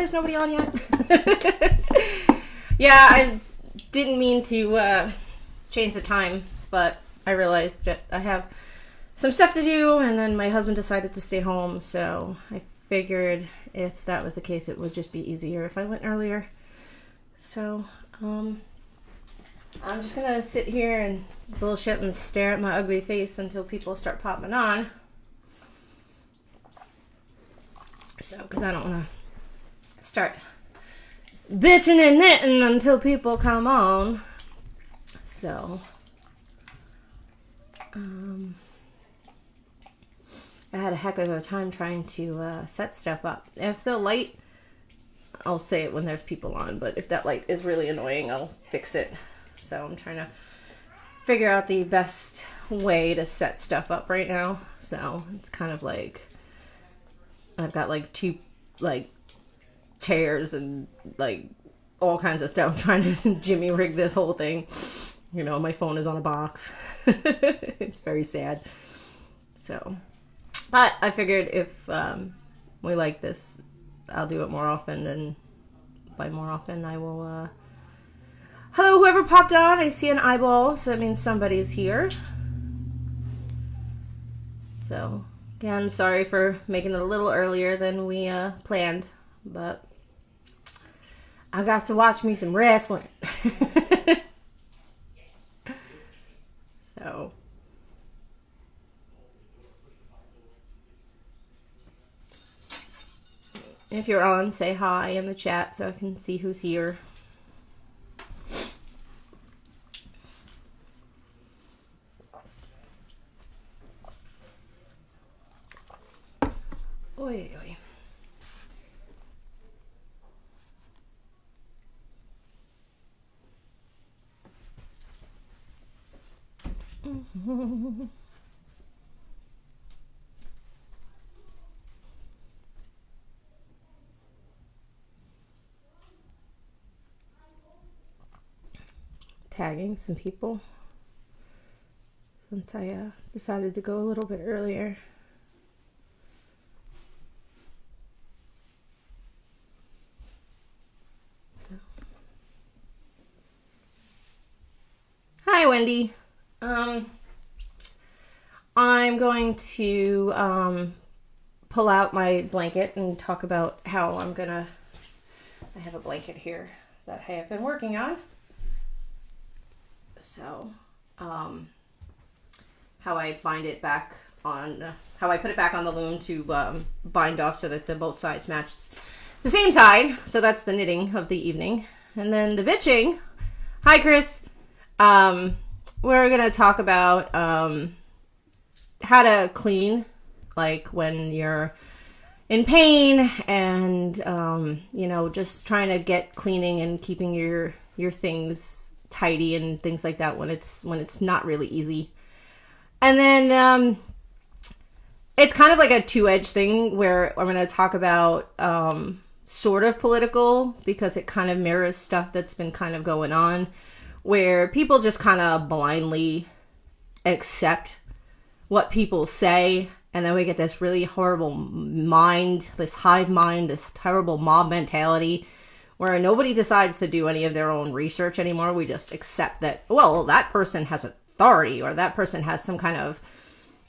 there's nobody on yet. Yeah, I didn't mean to change the time, but I realized that I have some stuff to do, and then my husband decided to stay home, so I figured if that was the case, it would just be easier if I went earlier. So, I'm just gonna sit here and bullshit and stare at my ugly face until people start popping on. So, because I don't want to start bitching and knitting until people come on. So, I had a heck of a time trying to set stuff up. If the light, I'll say it when there's people on, but if that light is really annoying, I'll fix it. So I'm trying to figure out the best way to set stuff up right now. So it's kind of like, I've got like two like chairs and like all kinds of stuff trying to jimmy rig this whole thing. You know, my phone is on a box. It's very sad. So, but I figured if we like this, I'll do it more often, and by more often I will hello, whoever popped on. I see an eyeball, so that means somebody's here. So, again, sorry for making it a little earlier than we planned, but I got to watch me some wrestling. So, if you're on, say hi in the chat so I can see who's here. Oy, oy. Tagging some people since I decided to go a little bit earlier. So. Hi, Wendy. I'm going to pull out my blanket and talk about how I have a blanket here that I have been working on. So, how I bind it back on, how I put it back on the loom to bind off so that both sides match the same side. So that's the knitting of the evening. And then the bitching. Hi, Chris. We're going to talk about how to clean, like when you're in pain and, you know, just trying to get cleaning and keeping your things tidy and things like that when it's not really easy. And then it's kind of like a two-edged thing where I'm going to talk about sort of political, because it kind of mirrors stuff that's been kind of going on where people just kind of blindly accept what people say, and then we get this really horrible mind, this hive mind, this terrible mob mentality where nobody decides to do any of their own research anymore. We just accept that, well, that person has authority, or that person has some kind of,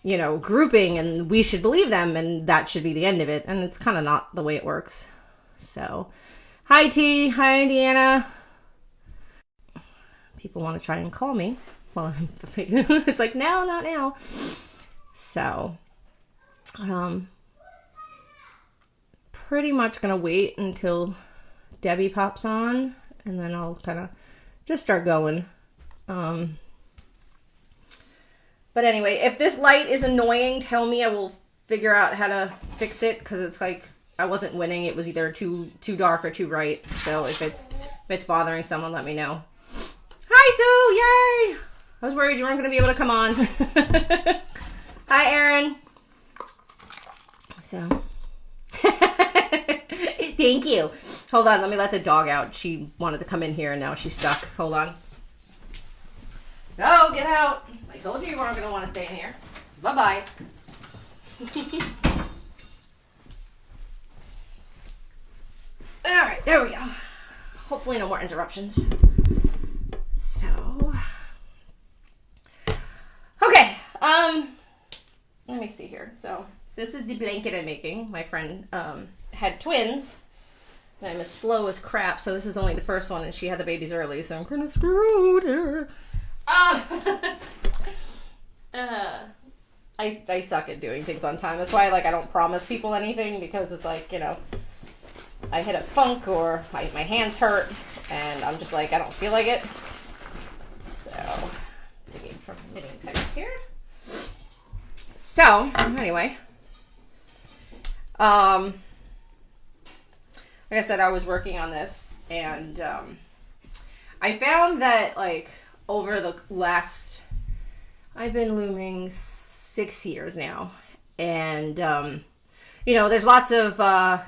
you know, grouping, and we should believe them, and that should be the end of it. And it's kind of not the way it works. So, hi T, hi Deanna. People want to try and call me. Well, it's like, no, not now. So, pretty much gonna wait until Debbie pops on, and then I'll kind of just start going. But anyway, if this light is annoying, tell me. I will figure out how to fix it, because it's like I wasn't winning. It was either too dark or too bright. So if it's bothering someone, let me know. Hi, Sue! Yay! I was worried you weren't going to be able to come on. Hi, Erin. So, thank you. Hold on, let me let the dog out. She wanted to come in here and now she's stuck. Hold on. Go, get out. I told you weren't going to want to stay in here. Bye-bye. All right, there we go. Hopefully no more interruptions. So, okay, let me see here. So this is the blanket I'm making. My friend had twins, and I'm as slow as crap, so this is only the first one, and she had the babies early, so I'm kind of screwed here. I suck at doing things on time. That's why I don't promise people anything, because it's like, you know, I hit a funk or my hands hurt, and I'm just like, I don't feel like it. So, digging from my knitting peg here. So, anyway, like I said, I was working on this, and I found that, like, over the last, I've been looming 6 years now, and you know, there's lots of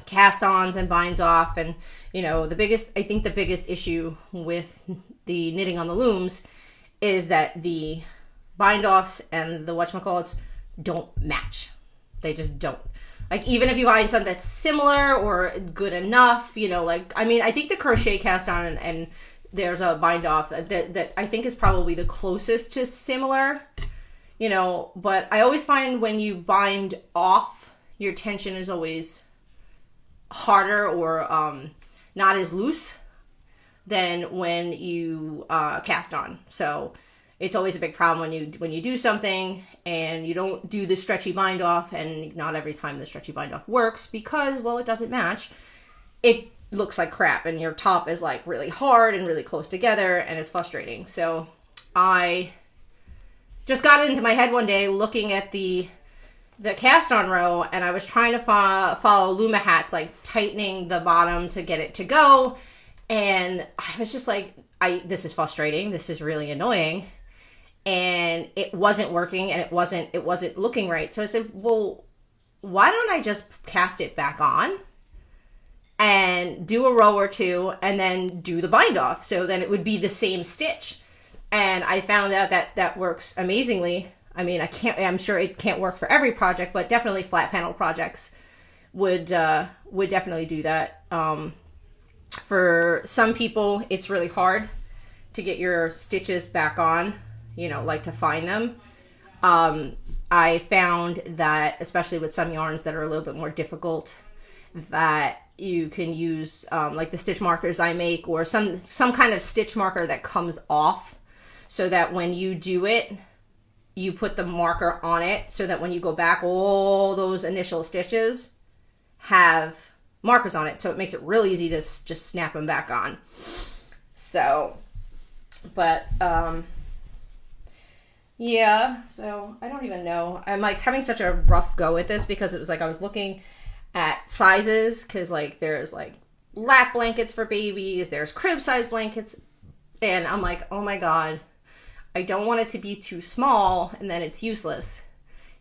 cast-ons and binds-off, and, you know, I think the biggest issue with the knitting on the looms is that the bind-offs and the whatchamacallits don't match. They just don't. Like, even if you find something that's similar or good enough, you know, like, I mean, I think the crochet cast-on and there's a bind-off that I think is probably the closest to similar, you know, but I always find when you bind off, your tension is always harder or not as loose than when you cast on. So it's always a big problem when you do something and you don't do the stretchy bind off, and not every time the stretchy bind off works because, well, it doesn't match. It looks like crap, and your top is like really hard and really close together, and it's frustrating. So I just got into my head one day looking at the cast on row, and I was trying to follow Luma hats, like tightening the bottom to get it to go, and I was just like, this is frustrating, this is really annoying, and it wasn't working, and it wasn't looking right. So I said, well, why don't I just cast it back on and do a row or two and then do the bind off, so then it would be the same stitch. And I found out that works amazingly. I mean, I'm sure it can't work for every project, but definitely flat panel projects would definitely do that. For some people, it's really hard to get your stitches back on, you know, like to find them. I found that, especially with some yarns that are a little bit more difficult, that you can use like the stitch markers I make, or some kind of stitch marker that comes off, so that when you do it, you put the marker on it, so that when you go back, all those initial stitches have markers on it. So it makes it real easy to just snap them back on. So, but, yeah, so I don't even know. I'm like having such a rough go at this, because it was like I was looking at sizes, because like there's like lap blankets for babies, there's crib size blankets, and I'm like, oh my God, I don't want it to be too small and then it's useless,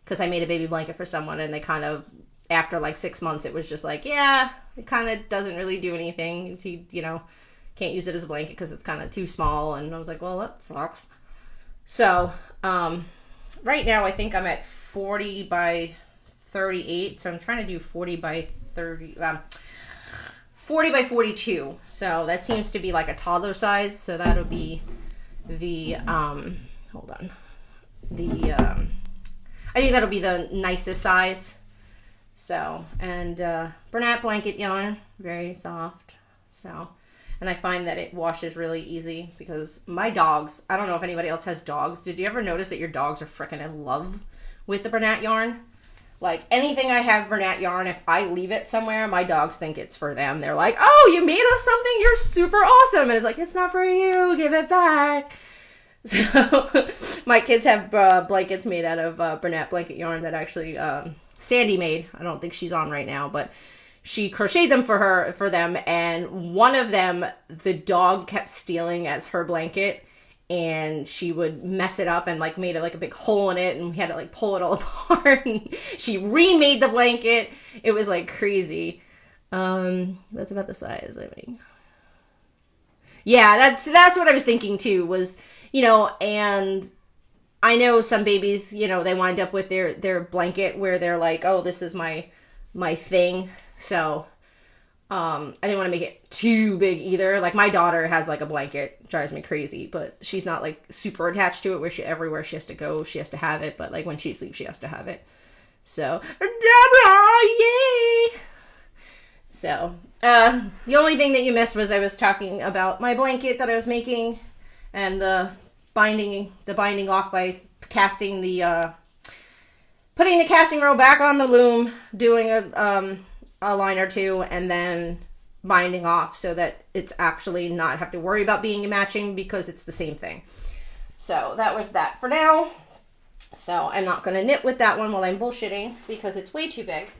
because I made a baby blanket for someone, and they kind of, after like 6 months, it was just like, yeah, it kind of doesn't really do anything. You know, can't use it as a blanket because it's kind of too small. And I was like, well, that sucks. So right now I think I'm at 40 by 38. So I'm trying to do 40 by 30, 40 by 42. So that seems to be like a toddler size. So that'll be the, hold on. I think that'll be the nicest size. So, and Bernat blanket yarn, very soft. So, and I find that it washes really easy, because my dogs, I don't know if anybody else has dogs. Did you ever notice that your dogs are freaking in love with the Bernat yarn? Like, anything I have Bernat yarn, if I leave it somewhere, my dogs think it's for them. They're like, oh, you made us something? You're super awesome. And it's like, it's not for you. Give it back. So, my kids have blankets made out of Bernat blanket yarn that actually Sandy made. I don't think she's on right now, but she crocheted them for them, and one of them, the dog kept stealing as her blanket, and she would mess it up and like made it like a big hole in it, and we had to like pull it all apart. And she remade the blanket. It was like crazy. That's about the size, I mean. Yeah, that's what I was thinking too, was, you know, and I know some babies, you know, they wind up with their blanket where they're like, oh, this is my thing. So I didn't want to make it too big either. Like my daughter has like a blanket, drives me crazy, but she's not like super attached to it where everywhere she has to go, she has to have it. But like when she sleeps, she has to have it. So, Deborah, yay! So, the only thing that you missed was I was talking about my blanket that I was making and the binding off by casting putting the casting row back on the loom, doing a line or two, and then binding off so that it's actually not have to worry about being matching because it's the same thing. So that was that for now. So I'm not going to knit with that one while I'm bullshitting because it's way too big.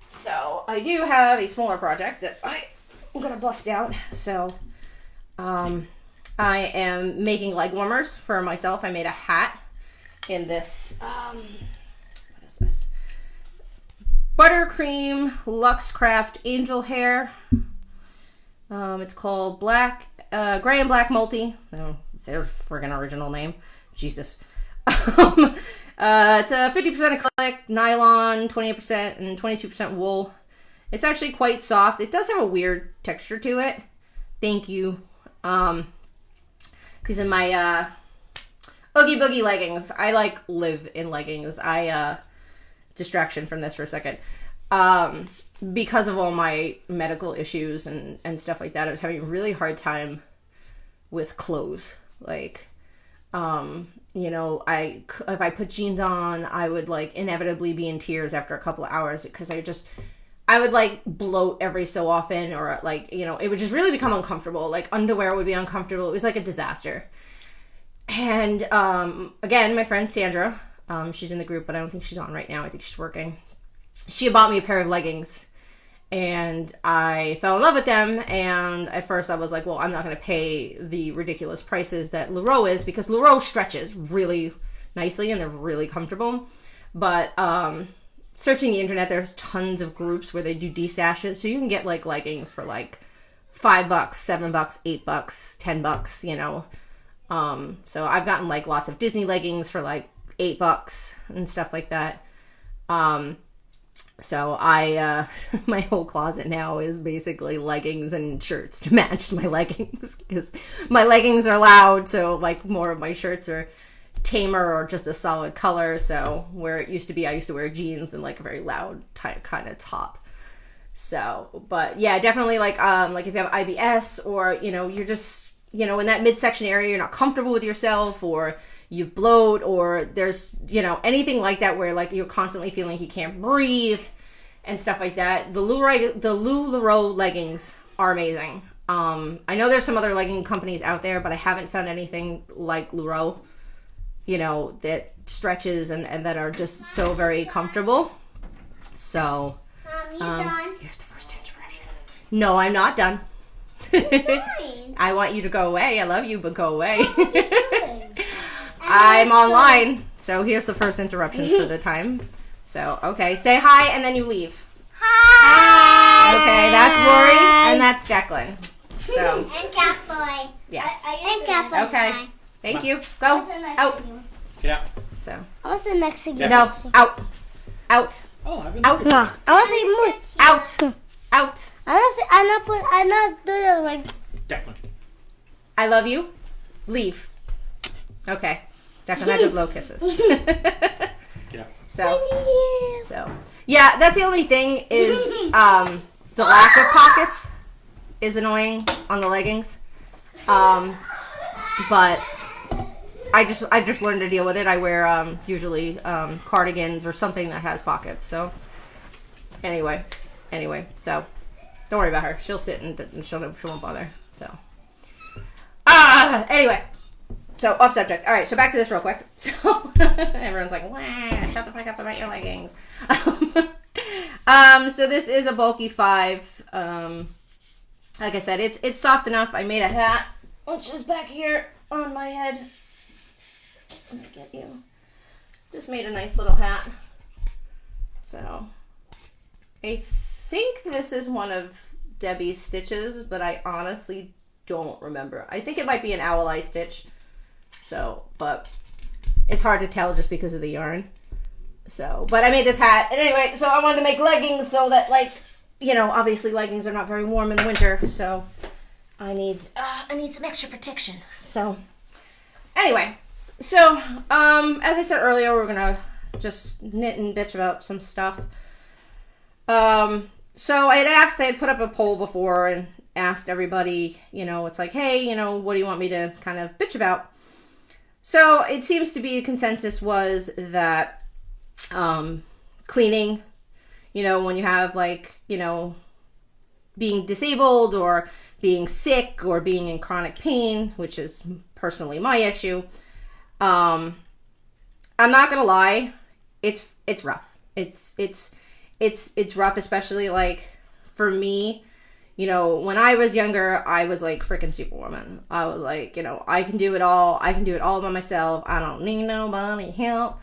So I do have a smaller project that I'm going to bust out. So I am making leg warmers for myself. I made a hat in this, what is this? Buttercream Luxcraft Angel Hair. It's called Gray and Black Multi. Oh, their friggin' original name. Jesus. It's a 50% acrylic, nylon, 28% and 22% wool. It's actually quite soft. It does have a weird texture to it. Thank you. These are my Oogie Boogie leggings. I like live in leggings. Distraction from this for a second. Because of all my medical issues and stuff like that, I was having a really hard time with clothes. Like, you know, if I put jeans on, I would like inevitably be in tears after a couple of hours because I would like bloat every so often, or like, you know, it would just really become uncomfortable. Like underwear would be uncomfortable. It was like a disaster. And, again, my friend Sandra, she's in the group, but I don't think she's on right now. I think she's working. She bought me a pair of leggings and I fell in love with them. And at first I was like, well, I'm not going to pay the ridiculous prices that Leroux is, because Leroux stretches really nicely and they're really comfortable. But, searching the internet, there's tons of groups where they do destashes. So you can get like leggings for like $5, $7, $8, $10, you know. So I've gotten like lots of Disney leggings for like $8 and stuff like that. So my whole closet now is basically leggings and shirts to match my leggings, because my leggings are loud. So like more of my shirts are tamer or just a solid color. So where it used to be, I used to wear jeans and like a very loud kind of top. So, but yeah, definitely like if you have IBS, or, you know, you're just, you know, in that midsection area, you're not comfortable with yourself, or you bloat, or there's, you know, anything like that where like you're constantly feeling like you can't breathe and stuff like that. The LuLaRoe leggings are amazing. I know there's some other legging companies out there, but I haven't found anything like LuLaRoe, you know, that stretches and that are just so very comfortable. So, here's the first interruption. No, I'm not done. I want you to go away. I love you, but go away. I'm online. So here's the first interruption for the time. So, okay, say hi and then you leave. Hi. Okay, that's Rory and that's Jacqueline. So, and Catboy. yes. And Catboy. Okay. Thank you. Go. Out. Get out. So. I was the next to you. No. Out. Out. Oh, I've been Out. No. I was like moose. Out. Out. I'm not doing it like. Declan. I love you. Leave. Okay. Jacqueline, I could blow kisses. Get out. So yeah, that's the only thing is the lack of pockets is annoying on the leggings. But I just learned to deal with it. I wear usually cardigans or something that has pockets. So anyway, so don't worry about her. She'll sit and she won't bother. So anyway. So, off subject. All right, so back to this real quick. So, everyone's like, "Wah, shut the fuck up about your leggings." So this is a bulky 5. Like I said, it's soft enough. I made a hat, which is back here on my head. Let me get you. Just made a nice little hat. So, I think this is one of Debbie's stitches, but I honestly don't remember. I think it might be an owl eye stitch. So, but it's hard to tell just because of the yarn. So, but I made this hat. And anyway, so I wanted to make leggings so that, like, you know, obviously leggings are not very warm in the winter, so I need some extra protection. So anyway, so as I said earlier, we're gonna just knit and bitch about some stuff. So I had put up a poll before and asked everybody, you know, it's like, hey, you know, what do you want me to kind of bitch about? So it seems to be a consensus was that cleaning, you know, when you have like, you know, being disabled or being sick or being in chronic pain, which is personally my issue. I'm not gonna lie, it's rough. It's rough, especially like for me. You know, when I was younger, I was like freaking Superwoman. I was like, you know, I can do it all. I can do it all by myself. I don't need nobody help.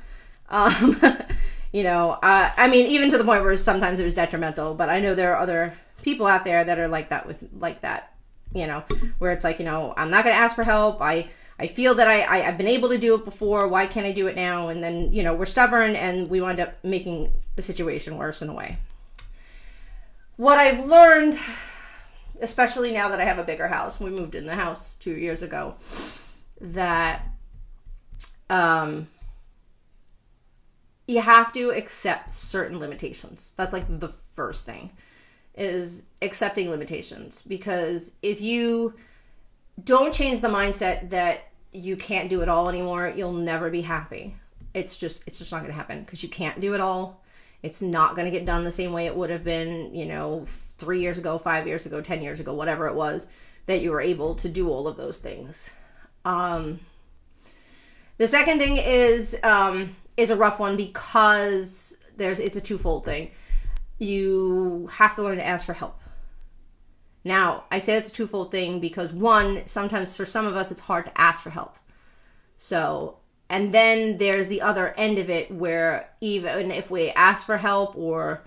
You know, I mean, even to the point where sometimes it was detrimental. But I know there are other people out there that are like that, you know, where it's like, you know, I'm not going to ask for help. I feel that I've been able to do it before. Why can't I do it now? And then, you know, we're stubborn and we wind up making the situation worse in a way. What I've learned, especially now that I have a bigger house, we moved in the house 2 years ago, that you have to accept certain limitations. That's like the first thing, is accepting limitations. Because if you don't change the mindset that you can't do it all anymore, you'll never be happy. It's just not going to happen, because you can't do it all. It's not going to get done the same way it would have been, you know, 3 years ago, 5 years ago, 10 years ago, whatever it was, that you were able to do all of those things. The second thing is a rough one, because it's a twofold thing. You have to learn to ask for help. Now, I say it's a twofold thing because, one, sometimes for some of us, it's hard to ask for help. So, and then there's the other end of it where even if we ask for help or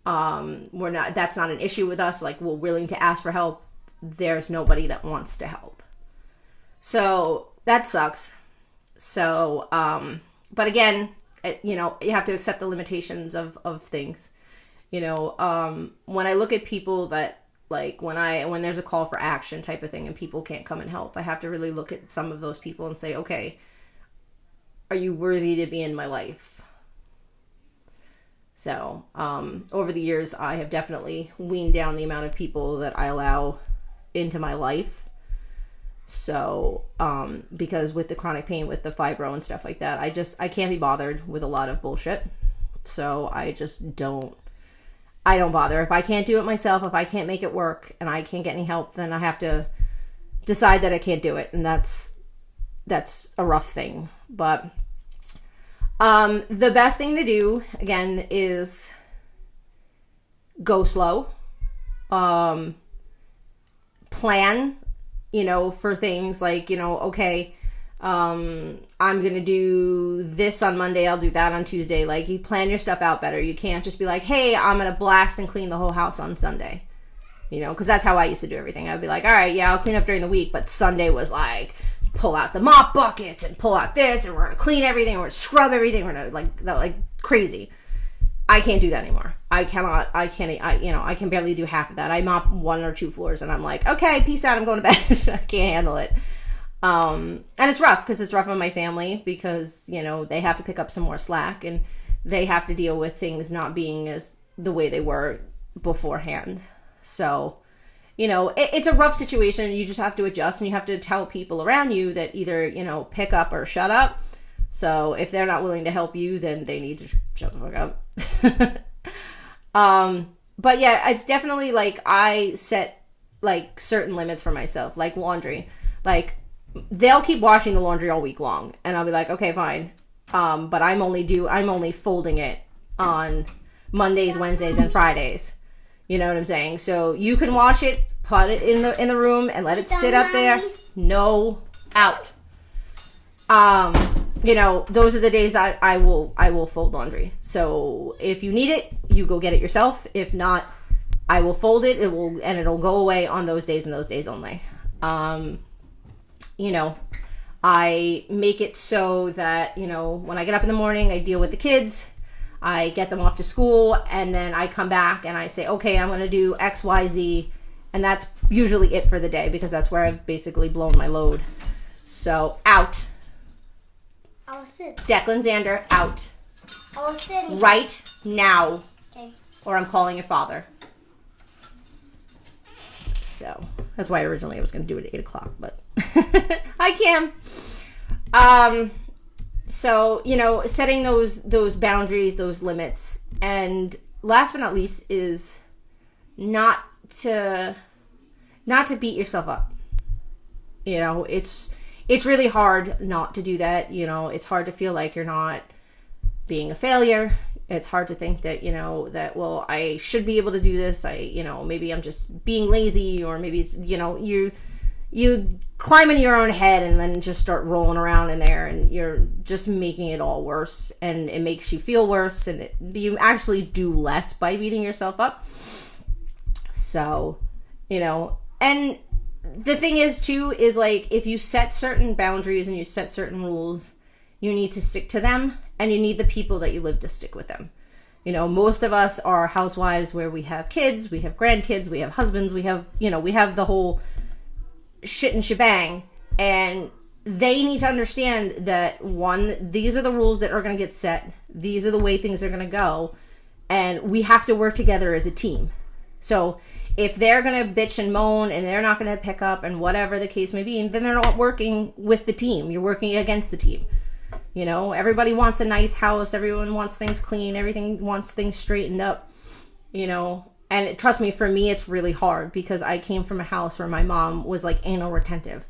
that's not an issue with us, like we're willing to ask for help, there's nobody that wants to help. So that sucks. So, but again, you know, you have to accept the limitations of things. You know, when I look at people that, like, when there's a call for action type of thing and people can't come and help, I have to really look at some of those people and say, okay, are you worthy to be in my life? So, over the years, I have definitely weaned down the amount of people that I allow into my life. So, because with the chronic pain, with the fibro and stuff like that, I can't be bothered with a lot of bullshit. So I don't bother. If I can't do it myself, if I can't make it work and I can't get any help, then I have to decide that I can't do it. And that's a rough thing. But the best thing to do, again, is go slow. Plan, you know, for things like, you know, okay, I'm going to do this on Monday, I'll do that on Tuesday. Like, you plan your stuff out better. You can't just be like, hey, I'm going to blast and clean the whole house on Sunday. You know, because that's how I used to do everything. I'd be like, all right, yeah, I'll clean up during the week, but Sunday was like, pull out the mop buckets and pull out this, and we're going to clean everything, we're going to scrub everything, we're going to like crazy. I can't do that anymore. I can barely do half of that. I mop 1 or 2 floors and I'm like, okay, peace out, I'm going to bed. I can't handle it. And it's rough, because it's rough on my family, because, you know, they have to pick up some more slack and they have to deal with things not being as the way they were beforehand. So, you know, it's a rough situation. You just have to adjust, and you have to tell people around you that either, you know, pick up or shut up. So if they're not willing to help you, then they need to shut the fuck up. But yeah, it's definitely like, I set like certain limits for myself, like laundry. Like, they'll keep washing the laundry all week long, and I'll be like, okay, fine. But I'm only folding it on Mondays, Wednesdays, and Fridays. You know what I'm saying? So you can wash it, put it in the room, and let it sit up there. No, out. You know, those are the days I will fold laundry. So if you need it, you go get it yourself. If not, I will fold it. It'll go away on those days and those days only. You know, I make it so that, you know, when I get up in the morning, I deal with the kids. I get them off to school, and then I come back and I say, okay, I'm going to do X, Y, Z. And that's usually it for the day because that's where I've basically blown my load. So, out. I'll sit. Declan Xander, out. I'll sit. Right now. Okay. Or I'm calling your father. So, that's why originally I was going to do it at 8 o'clock, but I can. So, setting those boundaries, those limits. And last but not least is not to beat yourself up. It's really hard not to do that. It's hard to feel like you're not being a failure. It's hard to think that, that, well, I should be able to do this. Maybe I'm just being lazy, or maybe it's, you climb in your own head and then just start rolling around in there, and you're just making it all worse, and it makes you feel worse, and you actually do less by beating yourself up. So, and the thing is too, is like, if you set certain boundaries and you set certain rules, you need to stick to them, and you need the people that you live to stick with them. Most of us are housewives where we have kids, we have grandkids, we have husbands, we have the whole shit and shebang, and they need to understand that, one, these are the rules that are going to get set, these are the way things are going to go, and we have to work together as a team. So if they're going to bitch and moan and they're not going to pick up and whatever the case may be, then they're not working with the team. You're working against the team. Everybody wants a nice house. Everyone wants things clean. Everything wants things straightened up, and trust me, for me, it's really hard because I came from a house where my mom was like anal retentive.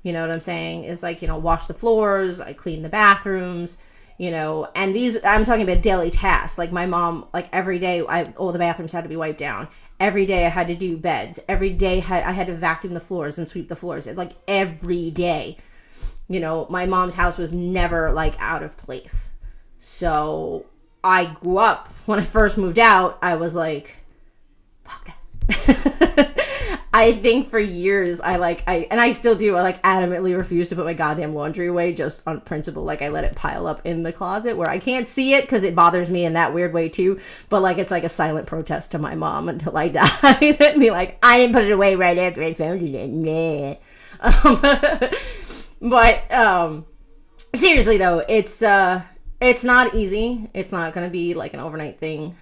You know what I'm saying? It's like, wash the floors, I clean the bathrooms, and these, I'm talking about daily tasks. Like my mom, like every day, all the bathrooms had to be wiped down. Every day I had to do beds. Every day I had to vacuum the floors and sweep the floors. Like every day, my mom's house was never like out of place. So I grew up, when I first moved out, I was like, fuck that. I think for years and I still do, I adamantly refuse to put my goddamn laundry away just on principle. Like I let it pile up in the closet where I can't see it because it bothers me in that weird way too. But it's like a silent protest to my mom until I die. And be like, I didn't put it away right after I found it. But seriously though, it's not easy. It's not going to be like an overnight thing,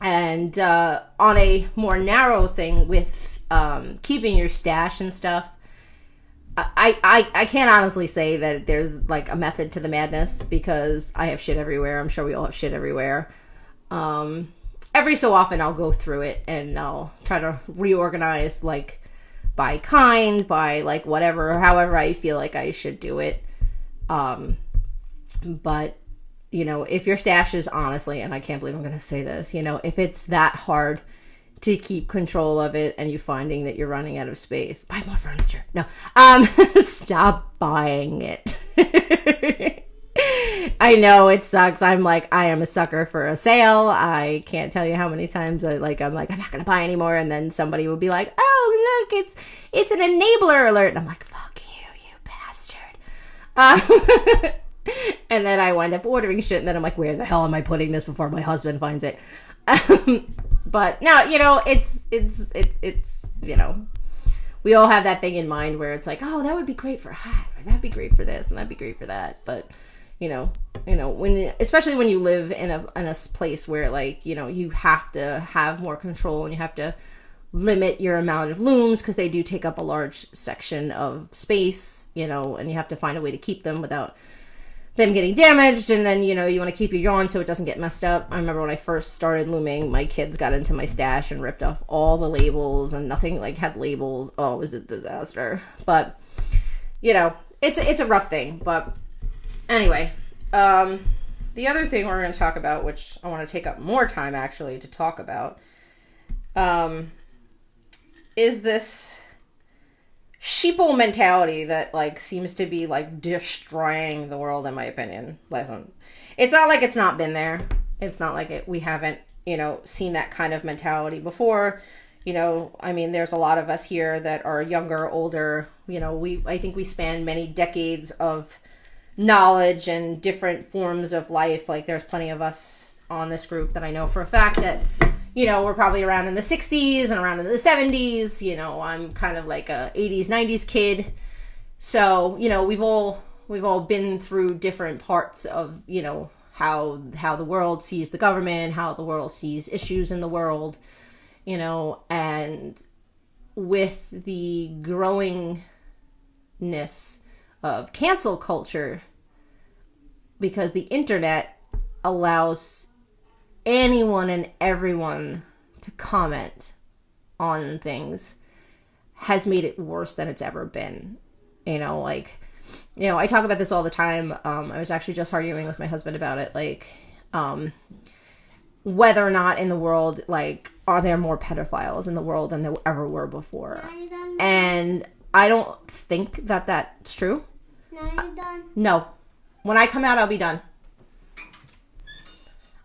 And on a more narrow thing with keeping your stash and stuff, I can't honestly say that there's like a method to the madness because I have shit everywhere. I'm sure we all have shit everywhere. Every so often I'll go through it and I'll try to reorganize like by kind, by like whatever, however I feel like I should do it. But if your stash is honestly, and I can't believe I'm going to say this, if it's that hard to keep control of it and you're finding that you're running out of space, buy more furniture. No, stop buying it. I know it sucks. I am a sucker for a sale. I can't tell you how many times I'm not going to buy anymore. And then somebody will be like, oh, look, it's an enabler alert. And I'm like, fuck you bastard. And then I wind up ordering shit, and then I'm like, where the hell am I putting this before my husband finds it? But no, it's we all have that thing in mind where it's like, oh, that would be great for a hat, or that'd be great for this, and that'd be great for that. But especially when you live in a place where you have to have more control and you have to limit your amount of looms because they do take up a large section of space, and you have to find a way to keep them without them getting damaged, and then you want to keep your yarn so it doesn't get messed up. I remember when I first started looming, my kids got into my stash and ripped off all the labels, and nothing had labels. Oh, it was a disaster. But it's a rough thing. But anyway, the other thing we're going to talk about, which I want to take up more time actually to talk about, is this sheeple mentality that seems to be destroying the world, in my opinion. Listen, it's not like it's not been there. It's not like we haven't seen that kind of mentality before. There's a lot of us here that are younger, older. I think we span many decades of knowledge and different forms of life. Like there's plenty of us on this group that I know for a fact that, you know, we're probably around in the 60s and around in the 70s. You know, I'm kind of like a 80s, 90s kid. So, you know, we've all been through different parts of, you know, how the world sees the government, how the world sees issues in the world, you know, and with the growingness of cancel culture, because the internet allows anyone and everyone to comment on things, has made it worse than it's ever been. You know, like, you know, I talk about this all the time. I was actually just arguing with my husband about it, like, whether or not in the world, like, are there more pedophiles in the world than there ever were before? And I don't think that that's true. Now you're done. No. When I come out, I'll be done.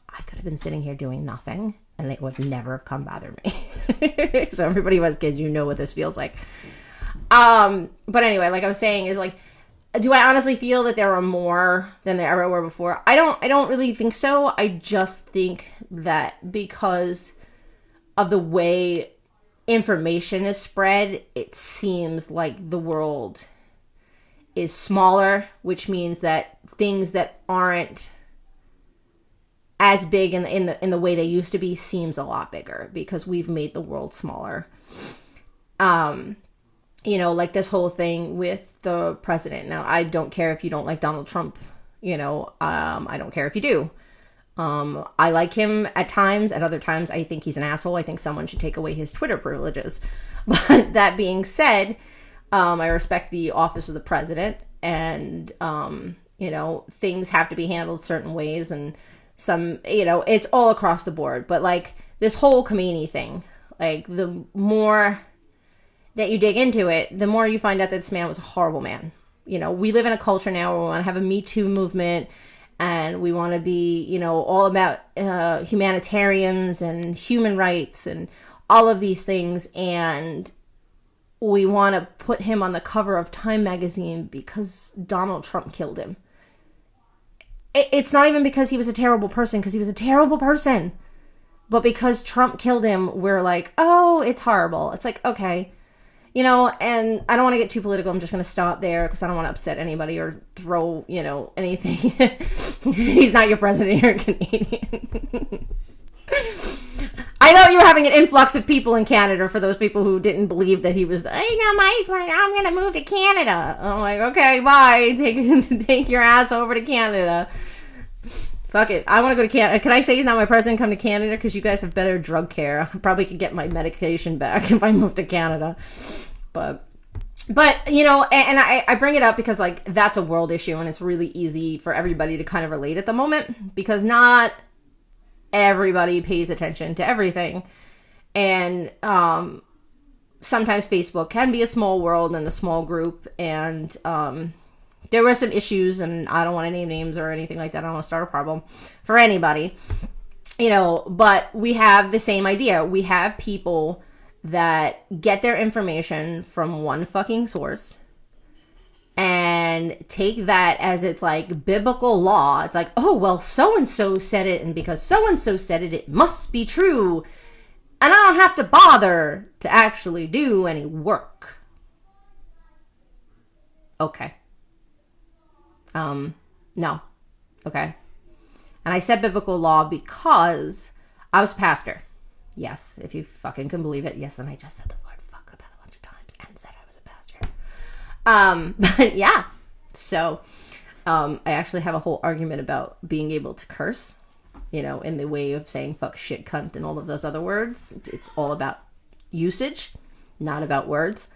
I could have been sitting here doing nothing, and they would never have come bother me. So everybody who has kids, you know what this feels like. But anyway, like I was saying, is like, do I honestly feel that there are more than there ever were before? I don't really think so. I just think that because of the way information is spread, it seems like the world is smaller, which means that things that aren't as big in the way they used to be seems a lot bigger because we've made the world smaller. You know, like this whole thing with the president. Now, I don't care if you don't like Donald Trump, you know, I don't care if you do. I like him at times. At other times, I think he's an asshole. I think someone should take away his Twitter privileges. But that being said, I respect the office of the president, and, you know, things have to be handled certain ways, and some, you know, it's all across the board. But like this whole Khomeini thing, like the more that you dig into it, the more you find out that this man was a horrible man. You know, we live in a culture now where we want to have a Me Too movement, and we want to be, you know, all about humanitarians and human rights and all of these things. And we want to put him on the cover of Time magazine because Donald Trump killed him. It's not even because he was a terrible person, because he was a terrible person. But because Trump killed him, we're like, oh, it's horrible. It's like, okay. You know, and I don't want to get too political. I'm just going to stop there because I don't want to upset anybody or throw, you know, anything. He's not your president. You're Canadian. I know you were having an influx of people in Canada for those people who didn't believe that he was, hey, now I'm going to move to Canada. I'm like, okay, bye. Take your ass over to Canada. Fuck it. I want to go to Canada. Can I say he's not my president? Come to Canada because you guys have better drug care. I probably could get my medication back if I move to Canada. But you know, and I bring it up because like that's a world issue, and it's really easy for everybody to kind of relate at the moment because not everybody pays attention to everything, and sometimes Facebook can be a small world and a small group, and there were some issues, and I don't want to name names or anything like that. I don't want to start a problem for anybody, you know, but we have the same idea. We have people that get their information from one fucking source and take that as it's like biblical law. It's like, oh, well, so-and-so said it, and because so-and-so said it, it must be true. And I don't have to bother to actually do any work. Okay. No. Okay. And I said biblical law because I was a pastor. Yes, if you fucking can believe it. Yes, and I just said the word fuck about a bunch of times and said I was a pastor. But yeah. So, I actually have a whole argument about being able to curse, you know, in the way of saying fuck, shit, cunt, and all of those other words. It's all about usage, not about words.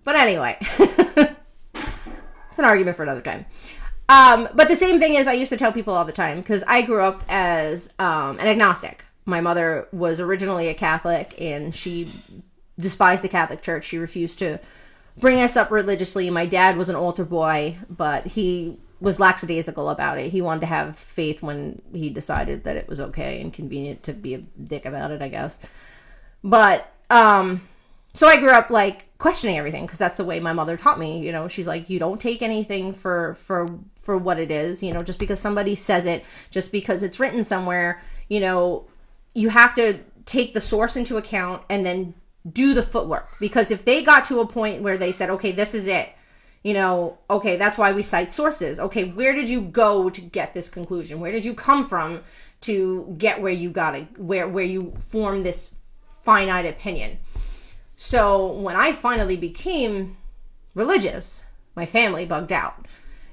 But anyway, it's an argument for another time. But the same thing is I used to tell people all the time, because I grew up as an agnostic. My mother was originally a Catholic, and she despised the Catholic Church. She refused to bring us up religiously. My dad was an altar boy, but he was lackadaisical about it. He wanted to have faith when he decided that it was okay and convenient to be a dick about it, I guess. But, so I grew up, like, questioning everything, because that's the way my mother taught me. You know, she's like, you don't take anything for for what it is. You know, just because somebody says it, just because it's written somewhere, you know, you have to take the source into account and then do the footwork. Because if they got to a point where they said, okay, this is it, you know, okay, that's why we cite sources. Okay, where did you go to get this conclusion? Where did you come from to get where you got it, where you formed this finite opinion? So when I finally became religious, my family bugged out,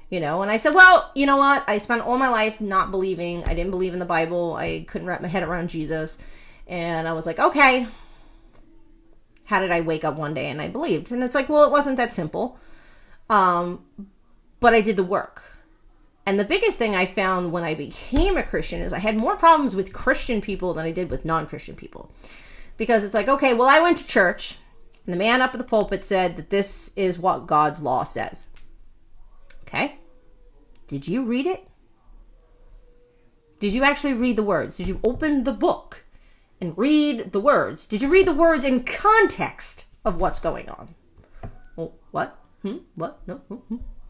you know, and I said, well, you know what? I spent all my life not believing. I didn't believe in the Bible. I couldn't wrap my head around Jesus. And I was like, okay, how did I wake up one day and I believed? And it's like, well, it wasn't that simple. But I did the work. And the biggest thing I found when I became a Christian is I had more problems with Christian people than I did with non-Christian people. Because it's like, okay, well, I went to church and the man up at the pulpit said that this is what God's law says. Okay. Did you read it? Did you actually read the words? Did you open the book and read the words? Did you read the words in context of what's going on? Well, what? What? No.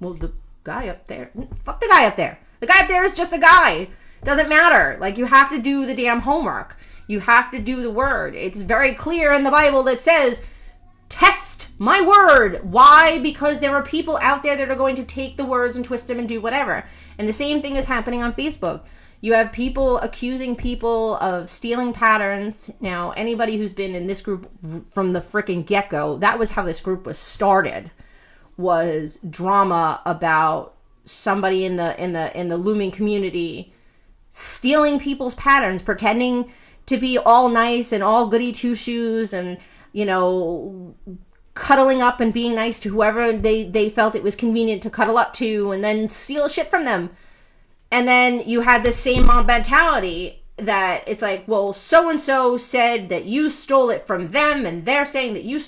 Well, the guy up there. Fuck the guy up there. The guy up there is just a guy. Doesn't matter. Like, you have to do the damn homework. You have to do the word. It's very clear in the Bible that says, test my word. Why? Because there are people out there that are going to take the words and twist them and do whatever. And the same thing is happening on Facebook. You have people accusing people of stealing patterns. Now, anybody who's been in this group from the freaking get-go, that was how this group was started. Was drama about somebody in the looming community stealing people's patterns, pretending to be all nice and all goody two shoes, and, you know, cuddling up and being nice to whoever they felt it was convenient to cuddle up to, and then steal shit from them. And then you had this same mob mentality that it's like, well, so and so said that you stole it from them, and they're saying that you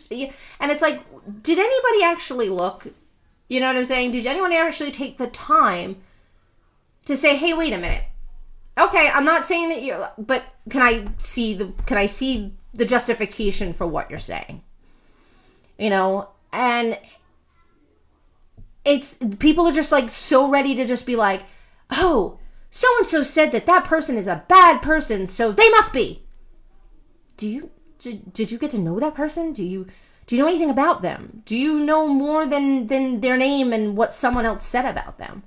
and it's like, did anybody actually look? You know what I'm saying? Did anyone actually take the time to say, hey, wait a minute. Okay, I'm not saying that you're, but can I see the justification for what you're saying? You know, and it's, people are just like so ready to just be like, oh, so-and-so said that person is a bad person, so they must be. Did you get to know that person? Do you know anything about them? Do you know more than their name and what someone else said about them?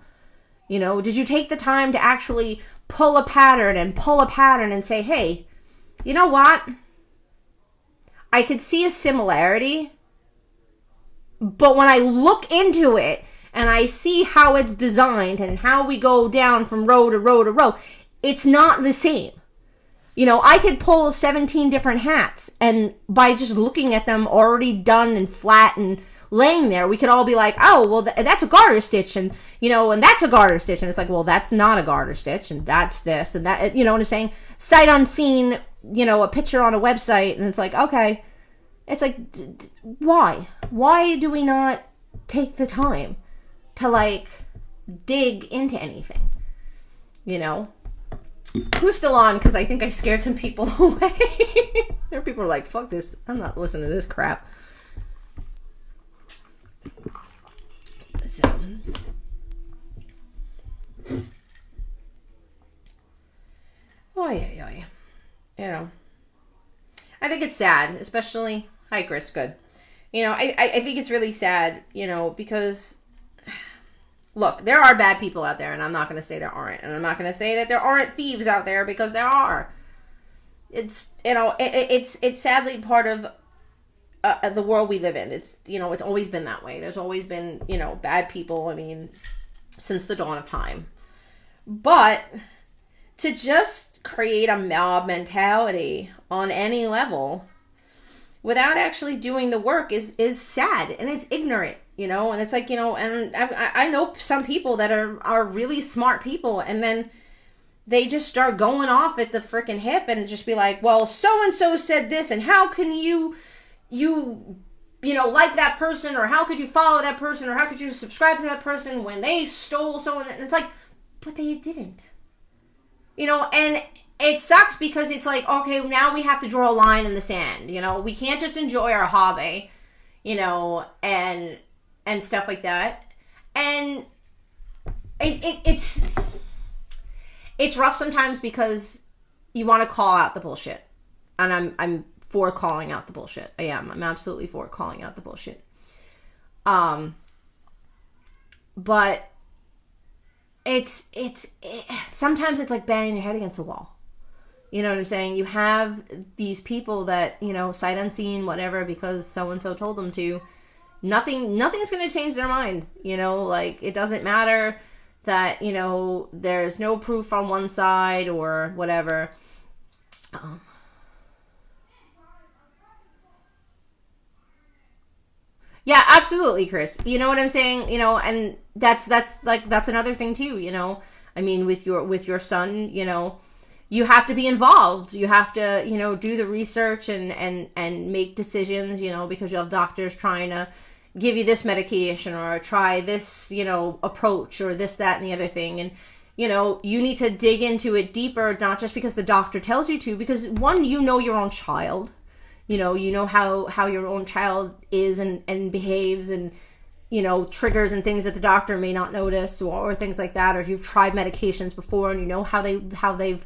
You know, did you take the time to actually pull a pattern and say, hey, you know what? I could see a similarity, but when I look into it and I see how it's designed and how we go down from row to row to row, it's not the same. You know, I could pull 17 different hats, and by just looking at them already done and flat and laying there, we could all be like, oh, well, that's a garter stitch, and, you know, and that's a garter stitch. And it's like, well, that's not a garter stitch, and that's this, and that, you know what I'm saying? Sight unseen, you know, a picture on a website, and it's like, okay. It's like, why? Why do we not take the time to, like, dig into anything? You know? Who's still on? Because I think I scared some people away. There are people who are like, fuck this. I'm not listening to this crap. So. Oy. You know. I think it's sad, especially... Hi, Chris. Good. You know, I think it's really sad, you know, because... Look, there are bad people out there, and I'm not going to say there aren't. And I'm not going to say that there aren't thieves out there, because there are. It's, you know, it's sadly part of the world we live in. It's, you know, it's always been that way. There's always been, you know, bad people, I mean, since the dawn of time. But to just create a mob mentality on any level without actually doing the work is sad, and it's ignorant. You know, and it's like, you know, and I know some people that are really smart people, and then they just start going off at the freaking hip and just be like, well, so-and-so said this, and how can you know, like that person, or how could you follow that person, or how could you subscribe to that person when they stole someone? And it's like, but they didn't. You know, and it sucks because it's like, okay, now we have to draw a line in the sand. You know, we can't just enjoy our hobby, you know, and stuff like that. And it's rough sometimes because you want to call out the bullshit, and I'm for calling out the bullshit. I'm absolutely for calling out the bullshit. But sometimes it's like banging your head against a wall. You know what I'm saying? You have these people that, sight unseen, whatever, because so-and-so told them to. Nothing's going to change their mind. Like, it doesn't matter that, there's no proof on one side or whatever. Yeah, absolutely, Chris. You know what I'm saying? And that's another thing too, I mean, with your son, you have to be involved. You have to, do the research and make decisions, because you have doctors trying to give you this medication or try this, approach or this, that, and the other thing. And, you need to dig into it deeper, not just because the doctor tells you to, because one, your own child, you know how your own child is and behaves and, triggers and things that the doctor may not notice or things like that. Or if you've tried medications before and you know how they've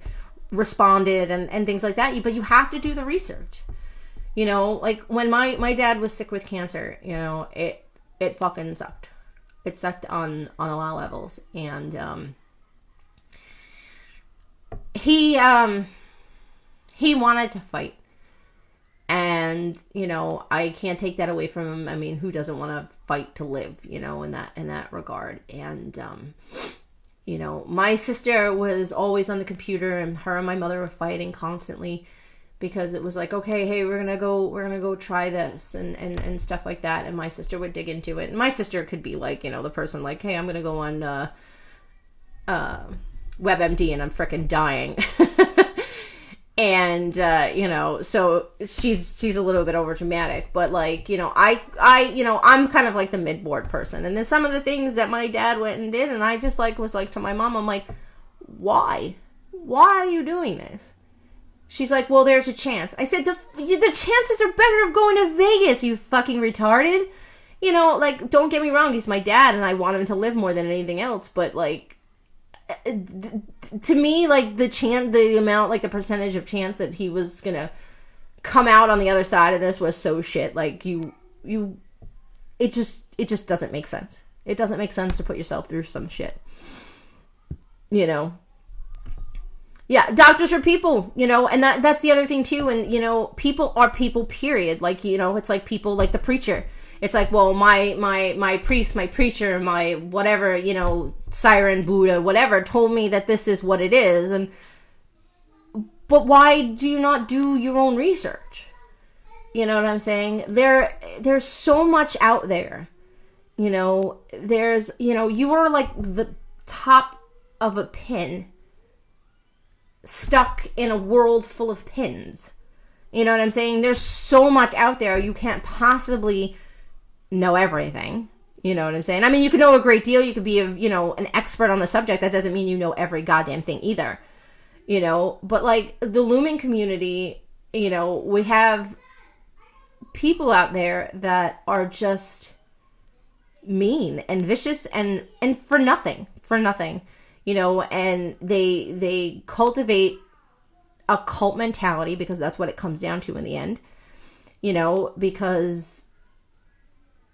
responded and things like that. But you have to do the research. Like when my dad was sick with cancer, it fucking sucked. It sucked on a lot of levels. And he wanted to fight. And, I can't take that away from him. I mean, who doesn't want to fight to live, in that regard. And, my sister was always on the computer, and her and my mother were fighting constantly because it was like, okay, hey, we're going to go try this and stuff like that. And my sister would dig into it. And my sister could be like, the person like, hey, I'm going to go on, WebMD and I'm freaking dying. And, so she's a little bit over dramatic, but like, I'm kind of like the mid-board person. And then some of the things that my dad went and did, and I just was like to my mom, I'm like, why are you doing this? She's like, well, there's a chance. I said, the chances are better of going to Vegas, you fucking retarded. Like, don't get me wrong. He's my dad and I want him to live more than anything else. But like, to me, like the amount, like the percentage of chance that he was gonna come out on the other side of this was so shit. Like it just doesn't make sense. It doesn't make sense to put yourself through some shit. Yeah, doctors are people, and that's the other thing too. And people are people, period. Like, it's like people like the preacher. It's like, well, my priest, my preacher, my whatever, siren, Buddha, whatever, told me that this is what it is. But why do you not do your own research? You know what I'm saying? There's so much out there. There's, you are like the top of a pin stuck in a world full of pins. You know what I'm saying? There's so much out there. You can't possibly know everything. You know what I'm saying? I mean, you can know a great deal. You could be an expert on the subject. That doesn't mean you know every goddamn thing either. But like the looming community, we have people out there that are just mean and vicious and for nothing, and they cultivate a cult mentality, because that's what it comes down to in the end, because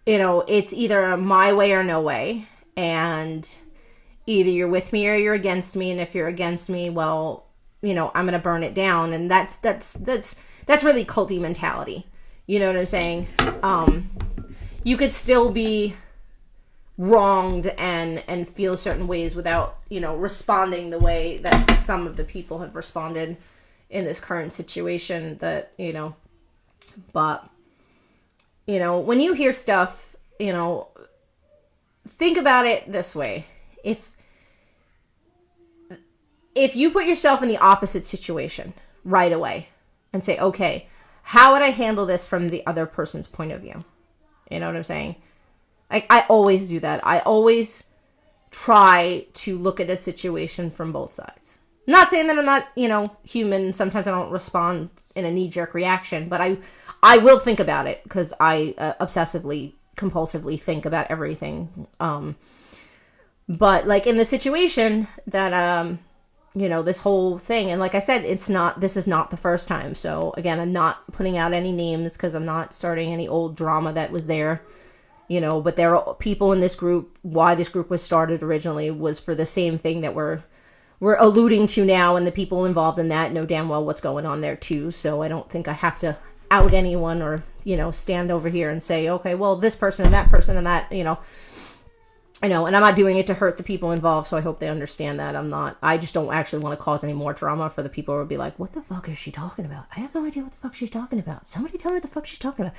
it's either my way or no way, and either you're with me or you're against me, and if you're against me, well, I'm going to burn it down. And that's really culty mentality. You know what I'm saying? You could still be wronged and feel certain ways without, responding the way that some of the people have responded in this current situation that, but, when you hear stuff, think about it this way. If you put yourself in the opposite situation right away and say, okay, how would I handle this from the other person's point of view? You know what I'm saying? I always do that. I always try to look at a situation from both sides. I'm not saying that I'm not, human. Sometimes I don't respond in a knee-jerk reaction, but I will think about it, because I obsessively, compulsively think about everything. But like in the situation that this whole thing, and like I said, this is not the first time. So again, I'm not putting out any names because I'm not starting any old drama that was there, but there are people in this group. Why this group was started originally was for the same thing that we're alluding to now, and the people involved in that know damn well what's going on there too. So I don't think I have to out anyone or, stand over here and say, okay, well, this person and that, I know, and I'm not doing it to hurt the people involved, so I hope they understand that. I just don't actually want to cause any more drama for the people who will be like, what the fuck is she talking about? I have no idea what the fuck she's talking about. Somebody tell me what the fuck she's talking about.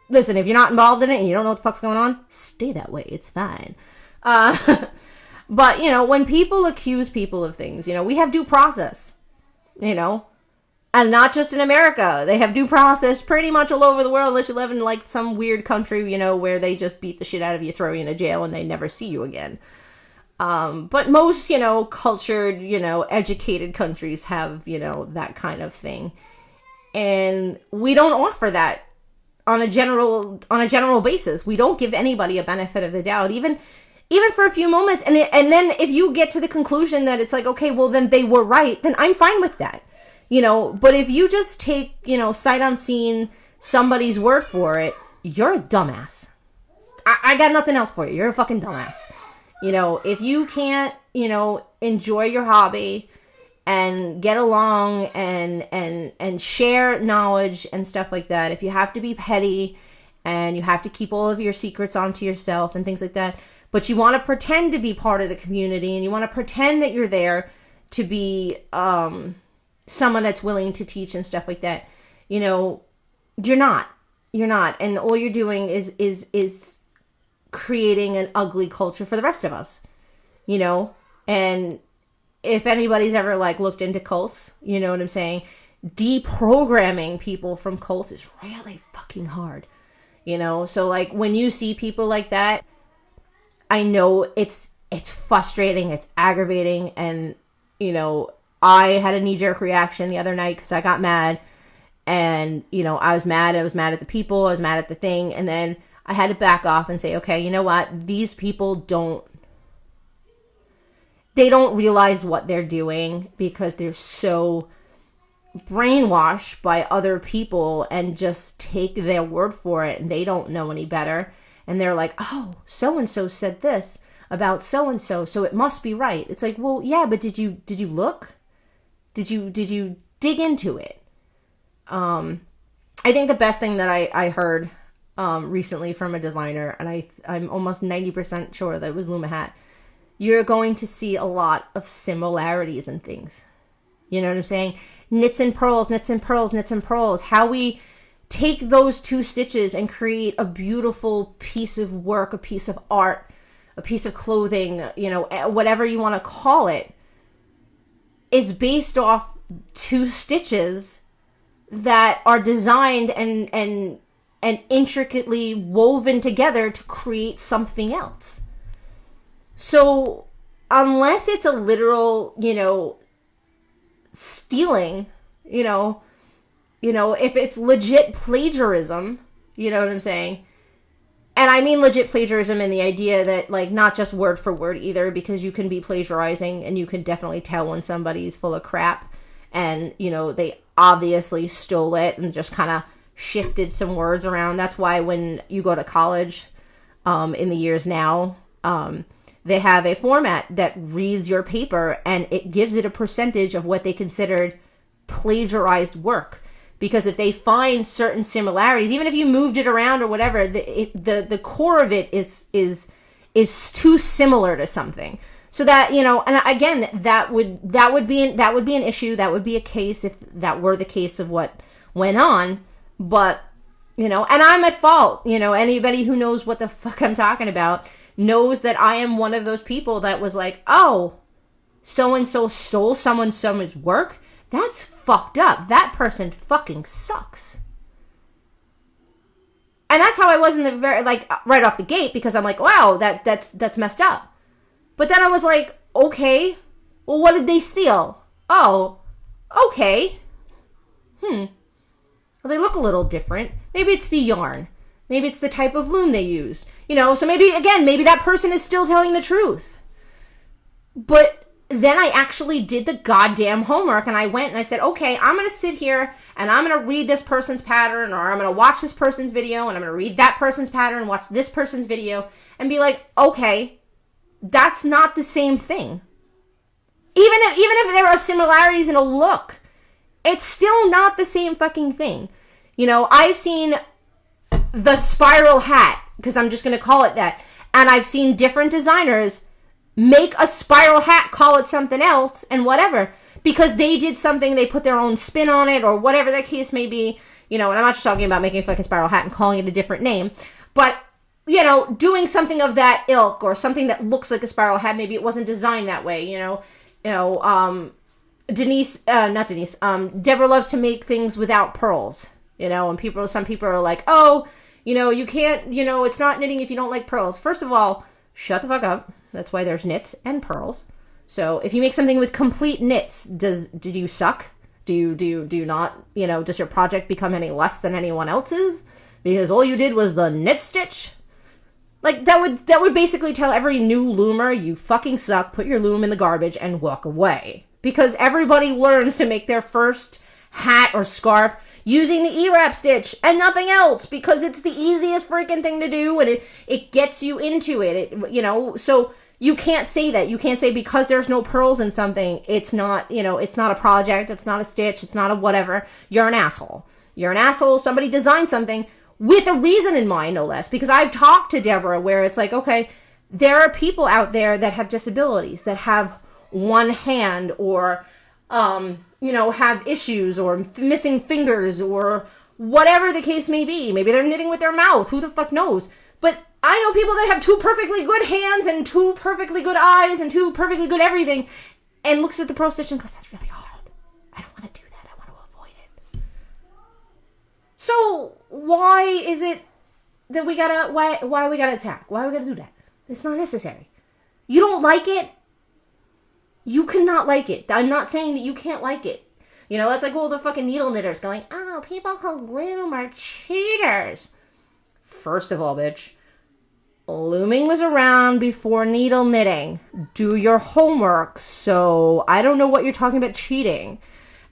Listen, if you're not involved in it and you don't know what the fuck's going on, stay that way. It's fine. But, when people accuse people of things, we have due process, and not just in America. They have due process pretty much all over the world, unless you live in like some weird country, where they just beat the shit out of you, throw you in a jail, and they never see you again. But most, cultured, educated countries have, that kind of thing. And we don't offer that on a general basis. We don't give anybody a benefit of the doubt, even for a few moments. And then if you get to the conclusion that it's like, okay, well, then they were right, then I'm fine with that. But if you just take, sight unseen somebody's word for it, you're a dumbass. I got nothing else for you. You're a fucking dumbass. If you can't, enjoy your hobby and get along and share knowledge and stuff like that, if you have to be petty and you have to keep all of your secrets onto yourself and things like that, but you want to pretend to be part of the community and you want to pretend that you're there to be, someone that's willing to teach and stuff like that, you're not, and all you're doing is creating an ugly culture for the rest of us, and if anybody's ever like looked into cults, you know what I'm saying, deprogramming people from cults is really fucking hard, so like when you see people like that, I know it's frustrating, it's aggravating, and I had a knee-jerk reaction the other night because I got mad, and, I was mad at the people, I was mad at the thing, and then I had to back off and say, okay, you know what, these people don't realize what they're doing because they're so brainwashed by other people and just take their word for it, and they don't know any better, and they're like, oh, so-and-so said this about so-and-so, so it must be right. It's like, well, yeah, but did you look? Did you dig into it? I think the best thing that I heard recently from a designer, and I'm almost 90% sure that it was Luma Hat, you're going to see a lot of similarities in things. You know what I'm saying? Knits and purls, knits and purls, knits and purls. How we take those two stitches and create a beautiful piece of work, a piece of art, a piece of clothing, whatever you want to call it, is based off two stitches that are designed and intricately woven together to create something else. So unless it's a literal, stealing, if it's legit plagiarism, you know what I'm saying? And I mean legit plagiarism in the idea that, like, not just word for word either, because you can be plagiarizing and you can definitely tell when somebody's full of crap and, they obviously stole it and just kind of shifted some words around. That's why when you go to college, in the years now, they have a format that reads your paper and it gives it a percentage of what they considered plagiarized work. Because if they find certain similarities, even if you moved it around or whatever, the core of it is too similar to something. So that, and again, that would be an issue. That would be a case if that were the case of what went on. But, and I'm at fault. Anybody who knows what the fuck I'm talking about knows that I am one of those people that was like, oh, so-and-so stole someone's work. That's fucked up. That person fucking sucks. And that's how I was in the right off the gate, because I'm like, wow, that's messed up. But then I was like, okay, well, what did they steal? Oh, okay. Well, they look a little different. Maybe it's the yarn. Maybe it's the type of loom they used. You know, so maybe that person is still telling the truth. But then I actually did the goddamn homework, and I went and I said, okay, I'm going to sit here and I'm going to read this person's pattern, or I'm going to watch this person's video, and I'm going to read that person's pattern and watch this person's video and be like, okay, that's not the same thing. Even if there are similarities in a look, it's still not the same fucking thing. You know, I've seen the spiral hat, because I'm just going to call it that, and I've seen different designers make a spiral hat, call it something else, and whatever, because they did something, they put their own spin on it, or whatever the case may be, you know, and I'm not just talking about making a fucking spiral hat and calling it a different name, but, you know, doing something of that ilk, or something that looks like a spiral hat, maybe it wasn't designed that way, Deborah loves to make things without pearls, you know, and some people are like, oh, you know, you can't, you know, it's not knitting if you don't like pearls. First of all, shut the fuck up. That's why there's knits and pearls. So if you make something with complete knits, did you suck? Do you not, you know, does your project become any less than anyone else's? Because all you did was the knit stitch? Like, that would basically tell every new loomer, you fucking suck, put your loom in the garbage and walk away. Because everybody learns to make their first hat or scarf using the E-wrap stitch and nothing else, because it's the easiest freaking thing to do, and it gets you into it, you know, so you can't say that. You can't say because there's no pearls in something, it's not, you know, it's not a project, it's not a stitch, it's not a whatever. You're an asshole. You're an asshole. Somebody designed something with a reason in mind, no less, because I've talked to Deborah where it's like, okay, there are people out there that have disabilities, that have one hand, or, you know, have issues, or missing fingers, or whatever the case may be. Maybe they're knitting with their mouth. Who the fuck knows? But I know people that have 2 perfectly good hands and 2 perfectly good eyes and 2 perfectly good everything, and looks at the pearl stitch and goes, that's really hard. I don't want to do that. I want to avoid it. So why is it that we gotta, why we gotta attack? Why we gotta do that? It's not necessary. You don't like it? You cannot like it. I'm not saying that you can't like it. You know, that's like all the fucking needle knitters going, oh, people who loom are cheaters. First of all, bitch, looming was around before needle knitting. Do your homework. So I don't know what you're talking about cheating.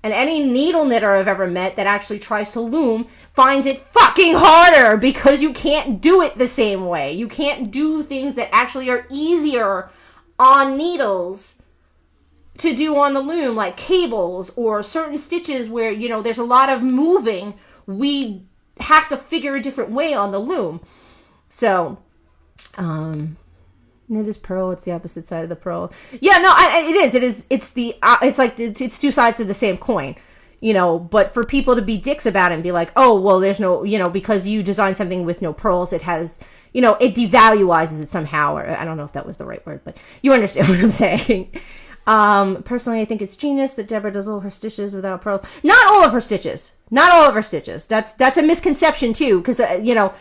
And any needle knitter I've ever met that actually tries to loom finds it fucking harder, because you can't do it the same way. You can't do things that actually are easier on needles to do on the loom, like cables or certain stitches where, you know, there's a lot of moving. We have to figure a different way on the loom. So, knit is pearl. It's the opposite side of the pearl. Yeah, no, it is. It's the, it's like, it's 2 sides of the same coin, you know, but for people to be dicks about it and be like, oh, well, there's no, you know, because you design something with no pearls, it has, you know, it devaluizes it somehow, or I don't know if that was the right word, but you understand what I'm saying. Personally, I think it's genius that Deborah does all her stitches without pearls. Not all of her stitches. That's a misconception too, because, you know,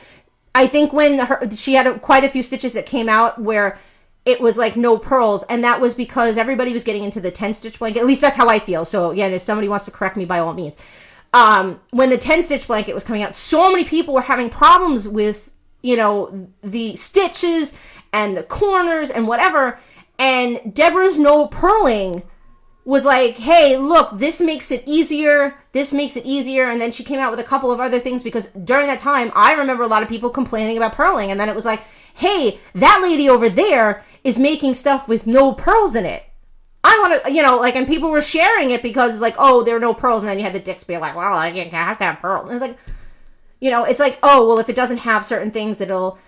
I think when she had quite a few stitches that came out where it was like no pearls, and that was because everybody was getting into the 10 stitch blanket. At least that's how I feel. So again, if somebody wants to correct me, by all means. When the 10 stitch blanket was coming out, so many people were having problems with, you know, the stitches and the corners and whatever. And Deborah's no purling was like, hey, look, this makes it easier. And then she came out with a couple of other things, because during that time, I remember a lot of people complaining about purling. And then it was like, hey, that lady over there is making stuff with no pearls in it. I want to, you know, like, and people were sharing it because it's like, oh, there are no pearls. And then you had the dicks be like, well, I have to have pearls. And it's like, you know, it's like, oh, well, if it doesn't have certain things, it'll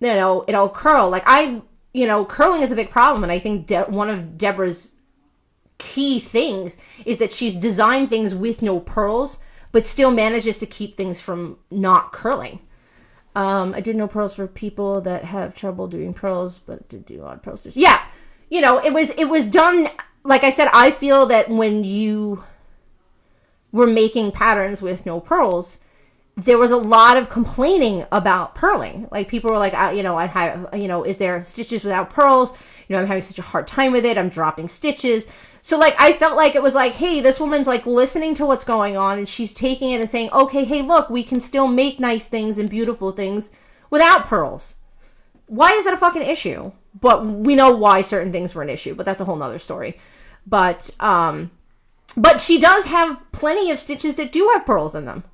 curl. Like, you know, curling is a big problem. And I think one of Deborah's key things is that she's designed things with no pearls, but still manages to keep things from not curling. I did no pearls for people that have trouble doing pearls, but to do odd pearl stitch. Yeah. You know, it was done, like I said, I feel that when you were making patterns with no pearls, there was a lot of complaining about purling. Like, people were like, I have, is there stitches without pearls? I'm having such a hard time with it. I'm dropping stitches. So, like, I felt like it was like, hey, this woman's, like, listening to what's going on, and she's taking it and saying, okay, hey, look, we can still make nice things and beautiful things without pearls. Why is that a fucking issue? But we know why certain things were an issue, but that's a whole nother story. But she does have plenty of stitches that do have pearls in them.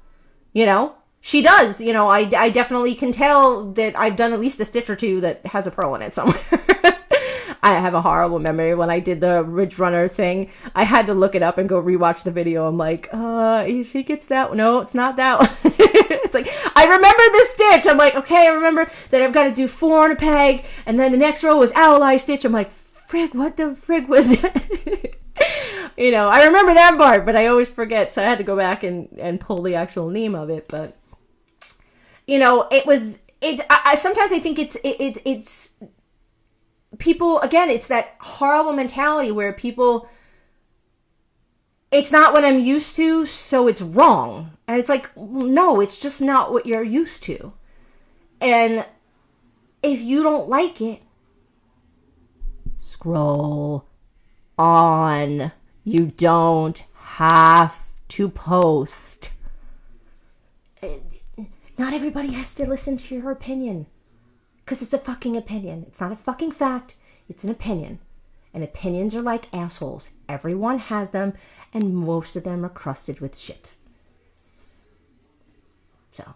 She does. I definitely can tell that I've done at least a stitch or two that has a pearl in it somewhere. I have a horrible memory. When I did the Ridge Runner thing, I had to look it up and go rewatch the video. I'm like, I think it's that one. No, it's not that one. It's like, I remember this stitch. I'm like, okay, I remember that I've got to do 4 on a peg, and then the next row was ally stitch. I'm like, frig, what the frig was that? I remember that part, but I always forget, so I had to go back and pull the actual name of it. But sometimes I think it's people, again, it's that horrible mentality where people, it's not what I'm used to, so it's wrong. And it's like, no, it's just not what you're used to. And if you don't like it, scroll on. You don't have to post. Not everybody has to listen to your opinion. Because it's a fucking opinion. It's not a fucking fact. It's an opinion. And opinions are like assholes. Everyone has them, and most of them are crusted with shit. So,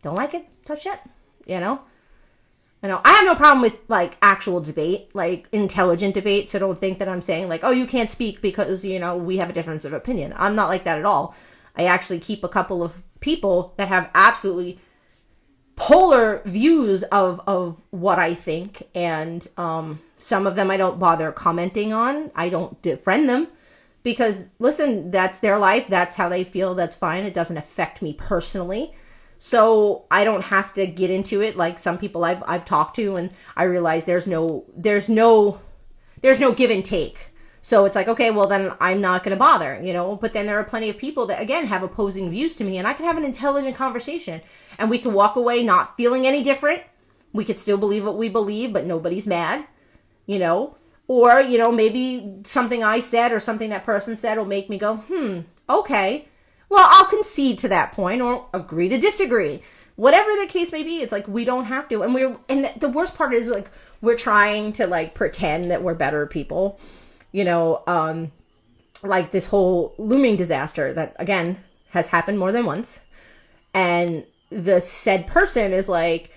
don't like it? Touch it. I have no problem with, like, actual debate, like, intelligent debate, so don't think that I'm saying, like, oh, you can't speak because, we have a difference of opinion. I'm not like that at all. I actually keep a couple of people that have absolutely polar views of what I think, and some of them I don't bother commenting on. I don't defriend them because, listen, that's their life, that's how they feel, that's fine. It doesn't affect me personally, so I don't have to get into it like some people I've talked to, and I realize there's no give and take. So it's like, okay, well, then I'm not going to bother, But then there are plenty of people that, again, have opposing views to me, and I can have an intelligent conversation, and we can walk away not feeling any different. We could still believe what we believe, but nobody's mad, Or, maybe something I said or something that person said will make me go, okay. Well, I'll concede to that point or agree to disagree. Whatever the case may be, it's like we don't have to. And the worst part is, like, we're trying to, like, pretend that we're better people. Like this whole looming disaster that, again, has happened more than once. And the said person is like,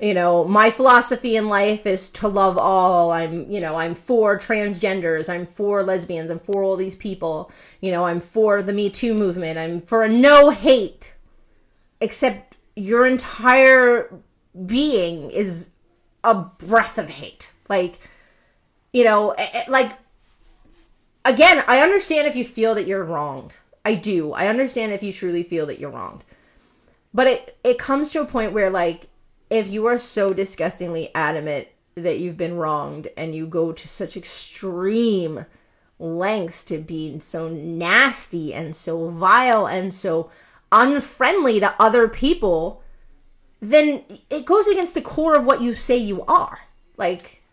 my philosophy in life is to love all. I'm for transgenders. I'm for lesbians. I'm for all these people. I'm for the Me Too movement. I'm for a no hate. Except your entire being is a breath of hate. Like, again, I understand if you feel that you're wronged. I do. I understand if you truly feel that you're wronged. But it comes to a point where, like, if you are so disgustingly adamant that you've been wronged and you go to such extreme lengths to be so nasty and so vile and so unfriendly to other people, then it goes against the core of what you say you are. Like,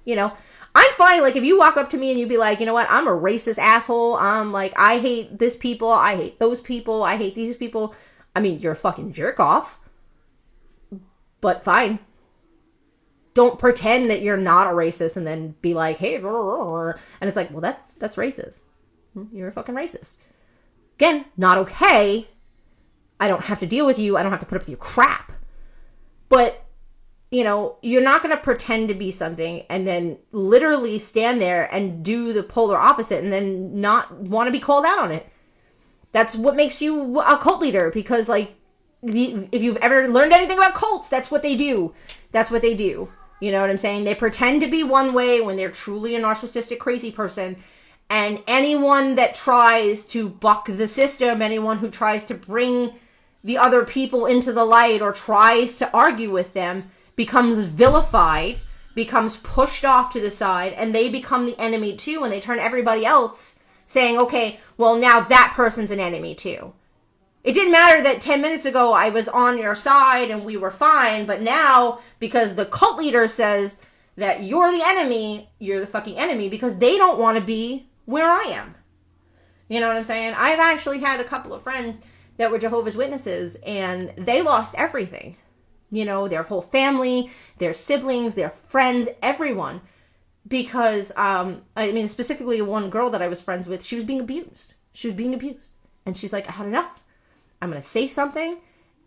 I'm fine, like, if you walk up to me and you'd be like, you know what, I'm a racist asshole, I'm like, I hate this people, I hate those people, I hate these people. I mean, you're a fucking jerk off. But fine. Don't pretend that you're not a racist and then be like, hey, and it's like, well, that's racist. You're a fucking racist. Again, not okay. I don't have to deal with you. I don't have to put up with your crap. But, you're not going to pretend to be something and then literally stand there and do the polar opposite and then not want to be called out on it. That's what makes you a cult leader, because, like, if you've ever learned anything about cults, that's what they do. That's what they do. You know what I'm saying? They pretend to be one way when they're truly a narcissistic, crazy person. And anyone that tries to buck the system, anyone who tries to bring the other people into the light or tries to argue with them, becomes vilified, becomes pushed off to the side, and they become the enemy too, and they turn everybody else saying, okay, well, now that person's an enemy too. It didn't matter that 10 minutes ago I was on your side and we were fine, but now, because the cult leader says that you're the enemy, you're the fucking enemy, because they don't want to be where I am. You know what I'm saying? I've actually had a couple of friends that were Jehovah's Witnesses, and they lost everything. You know, their whole family, their siblings, their friends, everyone. Because, specifically one girl that I was friends with, she was being abused. And she's like, I had enough. I'm going to say something.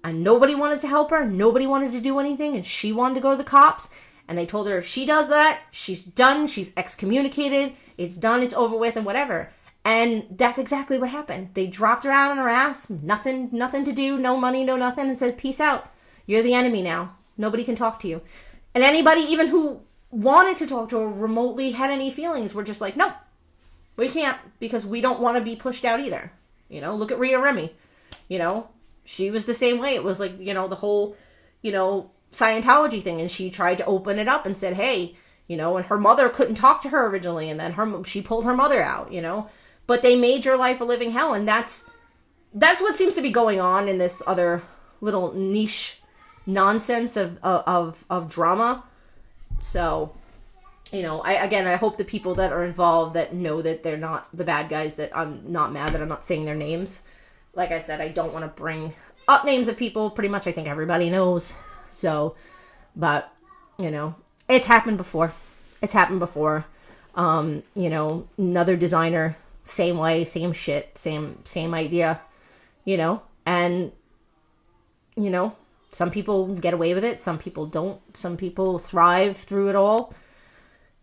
And nobody wanted to help her. Nobody wanted to do anything. And she wanted to go to the cops. And they told her if she does that, she's done. She's excommunicated. It's done. It's over with and whatever. And that's exactly what happened. They dropped her out on her ass. Nothing to do. No money, no nothing. And said, peace out. You're the enemy now. Nobody can talk to you. And anybody even who wanted to talk to her remotely had any feelings were just like, nope. We can't, because we don't want to be pushed out either. You know, look at Rhea Remy. You know, she was the same way. It was like, you know, the whole, you know, Scientology thing. And she tried to open it up and said, hey, you know, and her mother couldn't talk to her originally. And then she pulled her mother out, you know. But they made your life a living hell. And that's what seems to be going on in this other little niche nonsense of drama. So, you know, I hope the people that are involved that know that they're not the bad guys, that I'm not mad that I'm not saying their names. Like I said, I don't want to bring up names of people. Pretty much I think everybody knows. So, but, you know, it's happened before. You know, another designer, same way, same shit, same idea, you know, and, you know, some people get away with it. Some people don't. Some people thrive through it all,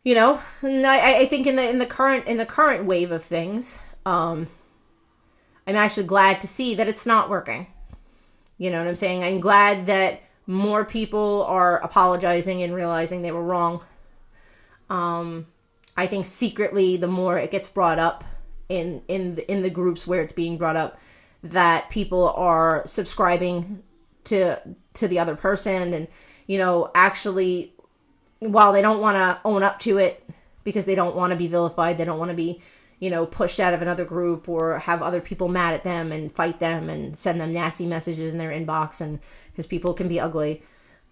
you know, and I think in the current wave of things, I'm actually glad to see that it's not working. You know what I'm saying? I'm glad that more people are apologizing and realizing they were wrong. I think secretly, the more it gets brought up in the groups where it's being brought up, that people are subscribing to the other person, and, you know, actually, while they don't want to own up to it because they don't want to be vilified, they don't want to be, you know, pushed out of another group or have other people mad at them and fight them and send them nasty messages in their inbox, and because people can be ugly,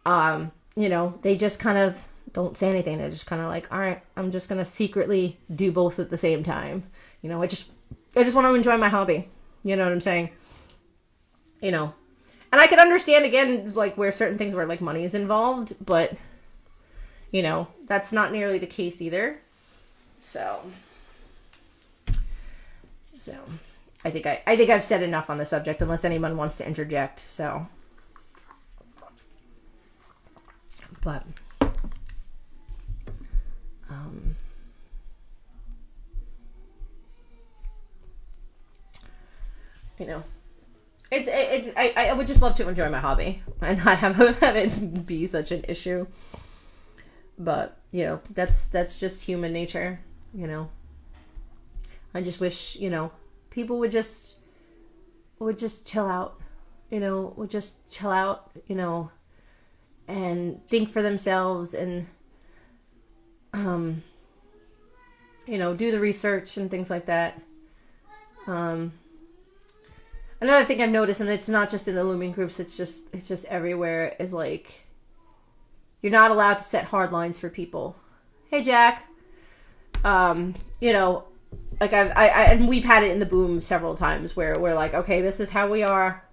you know, they just kind of don't say anything. They're just kind of like, all right, I'm just going to secretly do both at the same time. You know, I just want to enjoy my hobby. You know what I'm saying? You know, and I could understand, again, like, where certain things where, like, money is involved, but, you know, that's not nearly the case either. So I think I've said enough on the subject, unless anyone wants to interject. So, but, you know, I would just love to enjoy my hobby and not have it be such an issue. But, you know, that's just human nature, you know. I just wish, you know, people would just chill out, you know, you know, and think for themselves, and, you know, do the research and things like that. Another thing I've noticed, and it's not just in the Looming groups, it's just everywhere, is like, you're not allowed to set hard lines for people. Hey, Jack. You know, like and we've had it in the Boom several times where we're like, okay, this is how we are.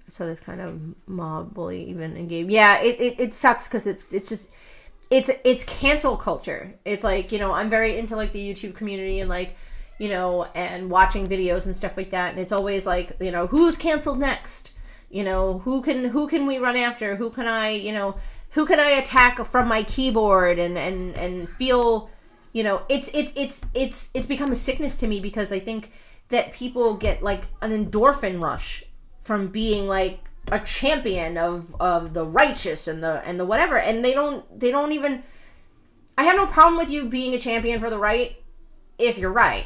So this kind of mob bully even in game. Yeah, it sucks because it's cancel culture. It's like, you know, I'm very into like the YouTube community and like, you know, and watching videos and stuff like that. And it's always like, you know, who's canceled next? You know, who can we run after? Who can I attack from my keyboard and feel, you know, it's become a sickness to me, because I think that people get like an endorphin rush from being like a champion of the righteous and the whatever, and they don't even. I have no problem with you being a champion for the right if you're right.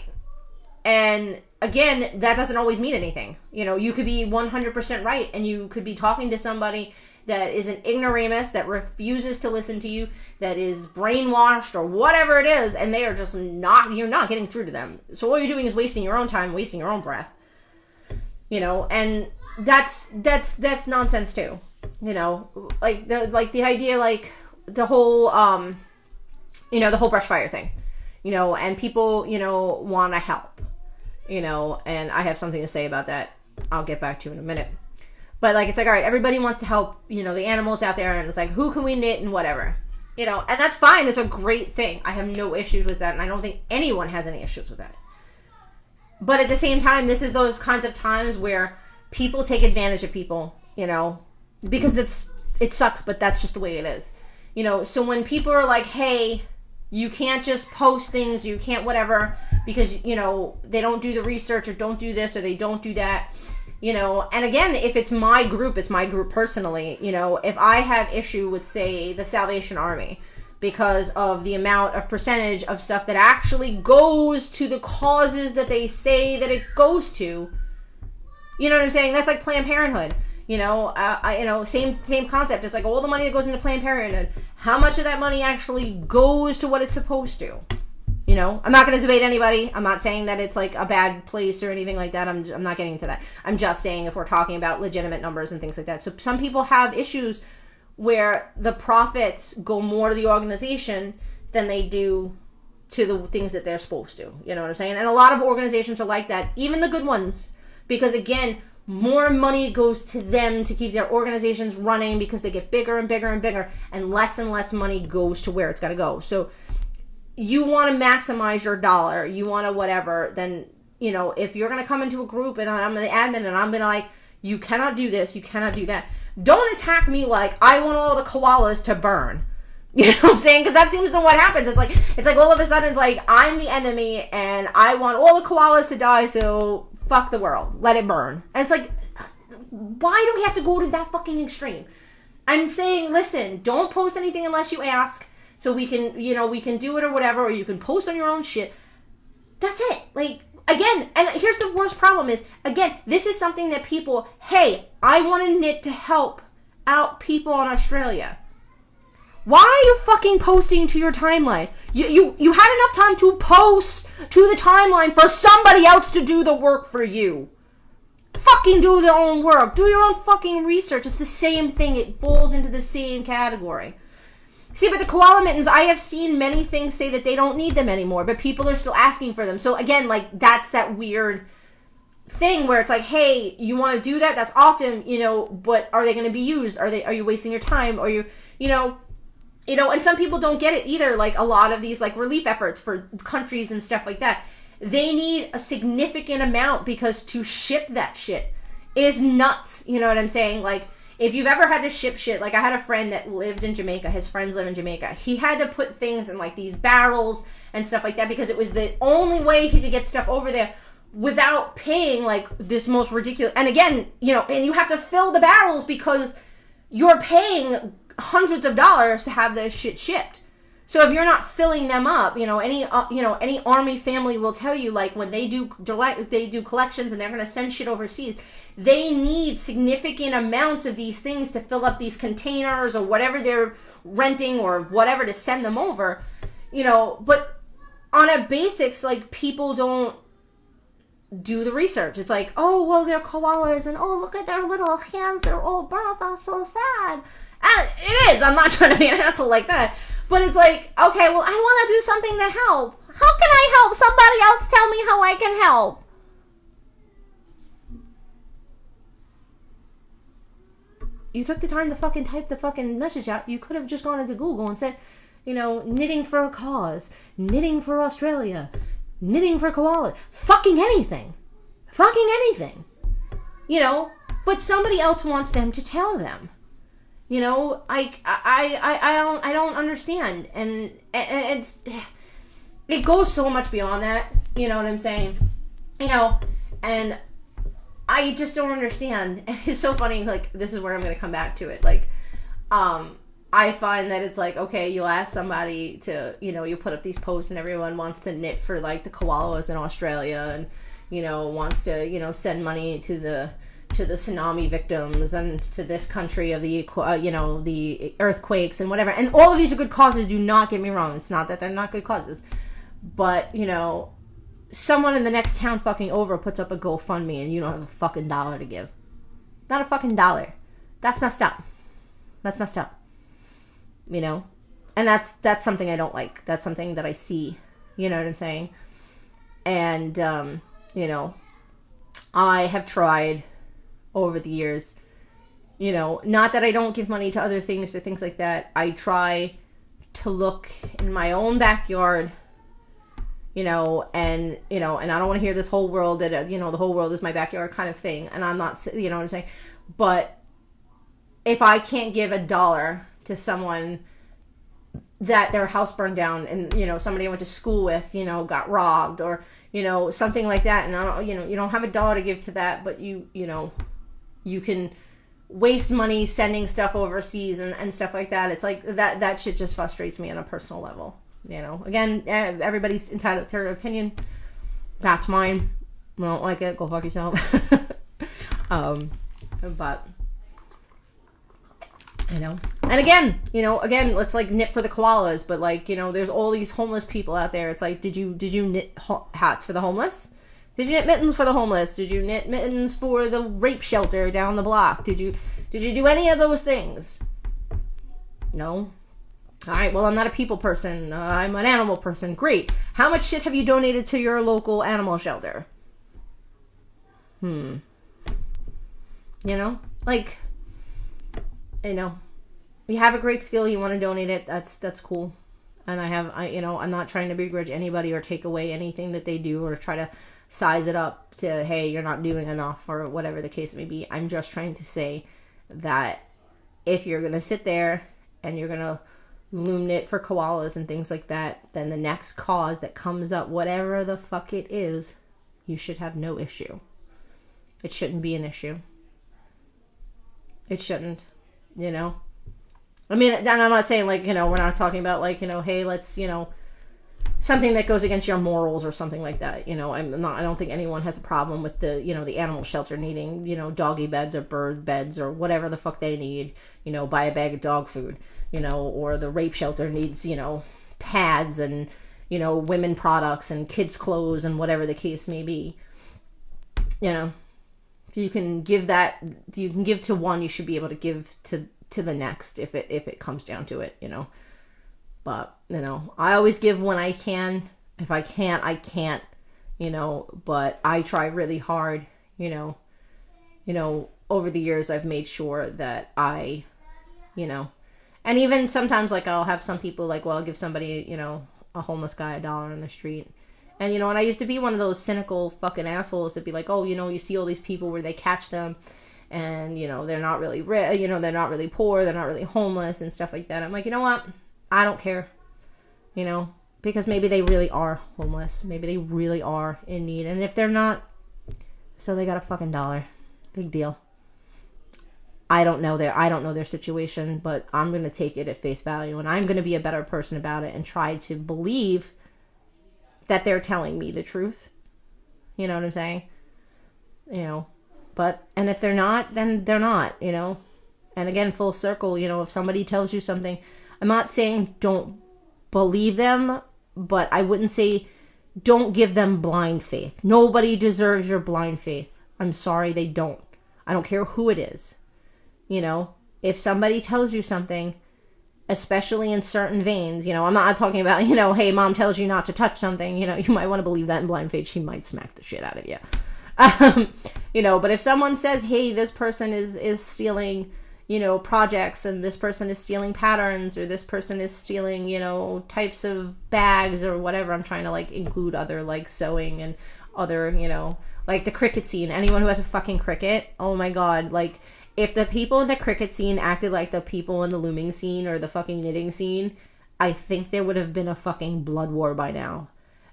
And again, that doesn't always mean anything. You know, you could be 100% right, and you could be talking to somebody that is an ignoramus, that refuses to listen to you, that is brainwashed or whatever it is, and they are just not, you're not getting through to them. So all you're doing is wasting your own time, wasting your own breath. And that's nonsense too. Like the idea, like the whole the whole brush fire thing. And people, want to help. And I have something to say about that. I'll get back to in a minute. But like, it's like, all right, everybody wants to help, the animals out there, and it's like, who can we knit and whatever, and that's fine. That's a great thing. I have no issues with that, and I don't think anyone has any issues with that. But at the same time, this is those kinds of times where people take advantage of people, because it sucks, but that's just the way it is, So when people are like, hey, you can't just post things, you can't whatever, because, they don't do the research, or don't do this, or they don't do that, and again, if it's my group personally, if I have issue with, say, the Salvation Army, because of the amount of percentage of stuff that actually goes to the causes that they say that it goes to, you know what I'm saying? That's like Planned Parenthood, same concept. It's like all the money that goes into Planned Parenthood, how much of that money actually goes to what it's supposed to? I'm not going to debate anybody. I'm not saying that it's like a bad place or anything like that. I'm not getting into that. I'm just saying if we're talking about legitimate numbers and things like that. So some people have issues where the profits go more to the organization than they do to the things that they're supposed to. You know what I'm saying? And a lot of organizations are like that, even the good ones, because again, more money goes to them to keep their organizations running because they get bigger and bigger and bigger, and less money goes to where it's got to go. So you want to maximize your dollar, you want to whatever, then, if you're going to come into a group and I'm the admin and I'm going to like, you cannot do this, you cannot do that. Don't attack me like I want all the koalas to burn. You know what I'm saying? Because that seems to what happens. It's like all of a sudden it's like I'm the enemy and I want all the koalas to die, so fuck the world. Let it burn. And it's like, why do we have to go to that fucking extreme? I'm saying, listen, don't post anything unless you ask. So we can, we can do it or whatever, or you can post on your own shit. That's it. Like, again, and here's the worst problem is, again, this is something that people, hey, I want to knit to help out people in Australia. Why are you fucking posting to your timeline? You had enough time to post to the timeline for somebody else to do the work for you. Fucking do their own work. Do your own fucking research. It's the same thing. It falls into the same category. See, but the koala mittens, I have seen many things say that they don't need them anymore, but people are still asking for them. So again, like, that's that weird thing where it's like, hey, you want to do that? That's awesome, but are they going to be used? Are you wasting your time? Or and some people don't get it either. Like a lot of these like relief efforts for countries and stuff like that, they need a significant amount because to ship that shit is nuts. You know what I'm saying? Like, if you've ever had to ship shit, like I had a friend that lived in Jamaica. His friends live in Jamaica. He had to put things in like these barrels and stuff like that because it was the only way he could get stuff over there without paying like this most ridiculous. And again, and you have to fill the barrels because you're paying hundreds of dollars to have this shit shipped. So if you're not filling them up, any army family will tell you, like when they do collections and they're going to send shit overseas, they need significant amounts of these things to fill up these containers or whatever they're renting or whatever to send them over, but on a basics, like people don't do the research. It's like, oh, well, they're koalas and oh, look at their little hands. They're all burnt. That's so sad. And it is. I'm not trying to be an asshole like that. But it's like, okay, well, I want to do something to help. How can I help? Somebody else tell me how I can help. You took the time to fucking type the fucking message out. You could have just gone into Google and said, knitting for a cause, knitting for Australia, knitting for koala, fucking anything. Fucking anything. But somebody else wants them to tell them. I don't understand. And it goes so much beyond that. You know what I'm saying? And I just don't understand. And it's so funny, like, this is where I'm going to come back to it. Like, I find that it's like, okay, you'll ask somebody to, you put up these posts and everyone wants to knit for, like, the koalas in Australia and, wants to, send money to the, to the tsunami victims and to this country of the the earthquakes and whatever. And all of these are good causes. Do not get me wrong. It's not that they're not good causes, but someone in the next town fucking over puts up a GoFundMe and you don't have a fucking dollar to give. Not a fucking dollar. That's messed up. That's messed up. And that's something I don't like. That's something that I see. You know what I'm saying? And, I have tried over the years, not that I don't give money to other things or things like that. I try to look in my own backyard, and I don't want to hear this whole world that, the whole world is my backyard kind of thing. And I'm not, what I'm saying? But if I can't give $1 to someone that their house burned down and, somebody I went to school with, got robbed or, something like that. And, I don't, you don't have $1 to give to that, but you can waste money sending stuff overseas and stuff like that. It's like that shit just frustrates me on a personal level. Again, everybody's entitled to their opinion. That's mine. I don't like it. Go fuck yourself. But and again, let's like knit for the koalas, but like, there's all these homeless people out there. It's like, did you knit hats for the homeless? Did you knit mittens for the homeless? Did you knit mittens for the rape shelter down the block? Did you do any of those things? No. All right, well, I'm not a people person. I'm an animal person. Great. How much shit have you donated to your local animal shelter? You have a great skill, you want to donate it, that's cool. And I'm not trying to begrudge anybody or take away anything that they do or try to size it up to, hey, you're not doing enough or whatever the case may be. I'm just trying to say that if you're going to sit there and you're going to loom knit for koalas and things like that, then the next cause that comes up, whatever the fuck it is, you should have no issue. It shouldn't be an issue. It shouldn't, I mean, and I'm not saying like, we're not talking about like, hey, let's, something that goes against your morals or something like that. I don't think anyone has a problem with the, the animal shelter needing, doggy beds or bird beds or whatever the fuck they need, buy a bag of dog food, or the rape shelter needs, pads and, women products and kids clothes and whatever the case may be. If you can give to one, you should be able to give to the next if it comes down to it, But, I always give when I can. If I can't, I can't, but I try really hard, over the years I've made sure that I, and even sometimes like I'll have some people like, well, I'll give somebody, a homeless guy $1 on the street. And, and I used to be one of those cynical fucking assholes that'd be like, oh, you see all these people where they catch them and, they're not really rich, they're not really poor, they're not really homeless and stuff like that. I'm like, you know what? I don't care, because maybe they really are homeless. Maybe they really are in need. And if they're not, so they got a fucking $1. Big deal. I don't know their situation, but I'm going to take it at face value and I'm going to be a better person about it and try to believe that they're telling me the truth. You know what I'm saying? But, and if they're not, then they're not, And again, full circle, if somebody tells you something, I'm not saying don't believe them, but I wouldn't say don't give them blind faith. Nobody deserves your blind faith. I'm sorry, they don't. I don't care who it is. If somebody tells you something, especially in certain veins, I'm not talking about, hey, mom tells you not to touch something, you might want to believe that in blind faith. She might smack the shit out of you. But if someone says, hey, this person is stealing, projects and this person is stealing patterns or this person is stealing, types of bags or whatever, I'm trying to like include other like sewing and other, like the Cricut scene. Anyone who has a fucking Cricut, oh my God, like if the people in the Cricut scene acted like the people in the looming scene or the fucking knitting scene, I think there would have been a fucking blood war by now.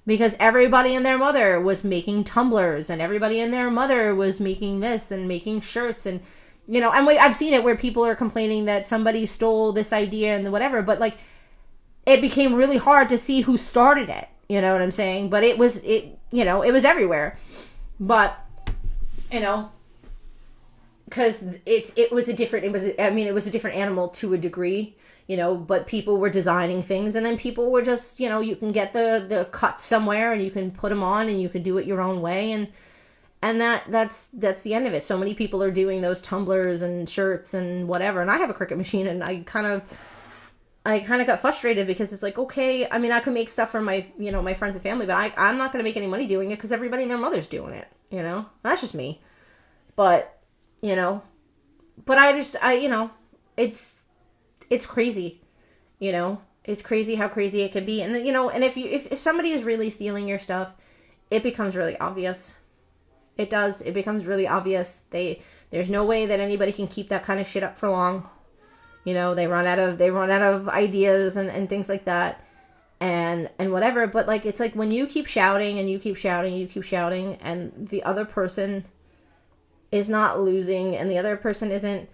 Because everybody and their mother was making tumblers and everybody and their mother was making this and making shirts and, and I've seen it where people are complaining that somebody stole this idea and whatever, but like it became really hard to see who started it. You know what I'm saying? But it was everywhere. But, because it was a different, it was a different animal to a degree, but people were designing things, and then people were just, you can get the cuts somewhere and you can put them on and you can do it your own way, and that's the end of it. So many people are doing those tumblers and shirts and whatever, and I have a Cricut machine, and I kind of got frustrated because it's like, okay, I mean, I can make stuff for my, my friends and family, but I'm not going to make any money doing it because everybody and their mother's doing it, that's just me. But, but it's crazy, it's crazy how crazy it can be. And, and if somebody is really stealing your stuff, it becomes really obvious. It does. It becomes really obvious. There's no way that anybody can keep that kind of shit up for long. They run out of ideas and things like that and whatever. But like, it's like when you keep shouting and you keep shouting, and the other person is not losing, and the other person isn't,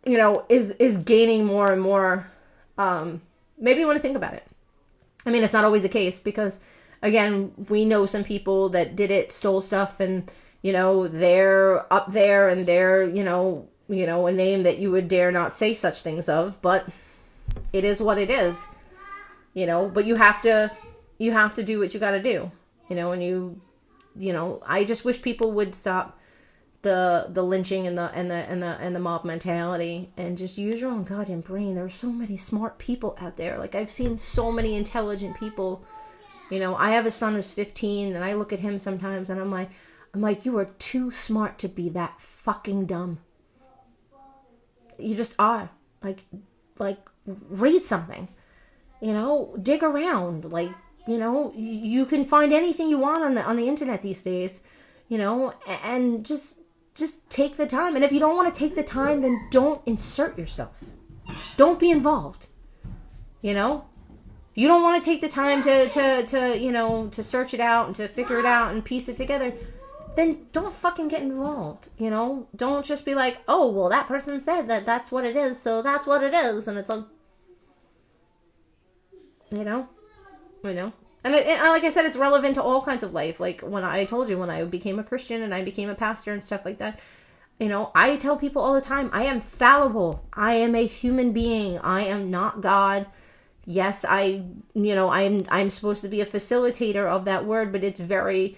is gaining more and more, maybe you want to think about it. I mean, it's not always the case, because again, we know some people that stole stuff, and, they're up there, and they're, a name that you would dare not say such things of, but it is what it is, but you have to do what you got to do, and I just wish people would stop the lynching and the mob mentality, and just use your own goddamn brain. There are so many smart people out there. Like, I've seen so many intelligent people. I have a son who's 15, and I look at him sometimes, and I'm like, you are too smart to be that fucking dumb. You just are. Like, read something. Dig around. Like, you can find anything you want on the internet these days. And just take the time. And if you don't want to take the time, then don't insert yourself. Don't be involved. You don't want to take the time to search it out and to figure it out and piece it together, then don't fucking get involved. Don't just be like, oh, well, that person said that's what it is, so that's what it is. And it's like, and like I said, it's relevant to all kinds of life. Like, when I told you, when I became a Christian and I became a pastor and stuff like that, I tell people all the time, I am fallible. I am a human being. I am not God. Yes, I'm supposed to be a facilitator of that word, but it's very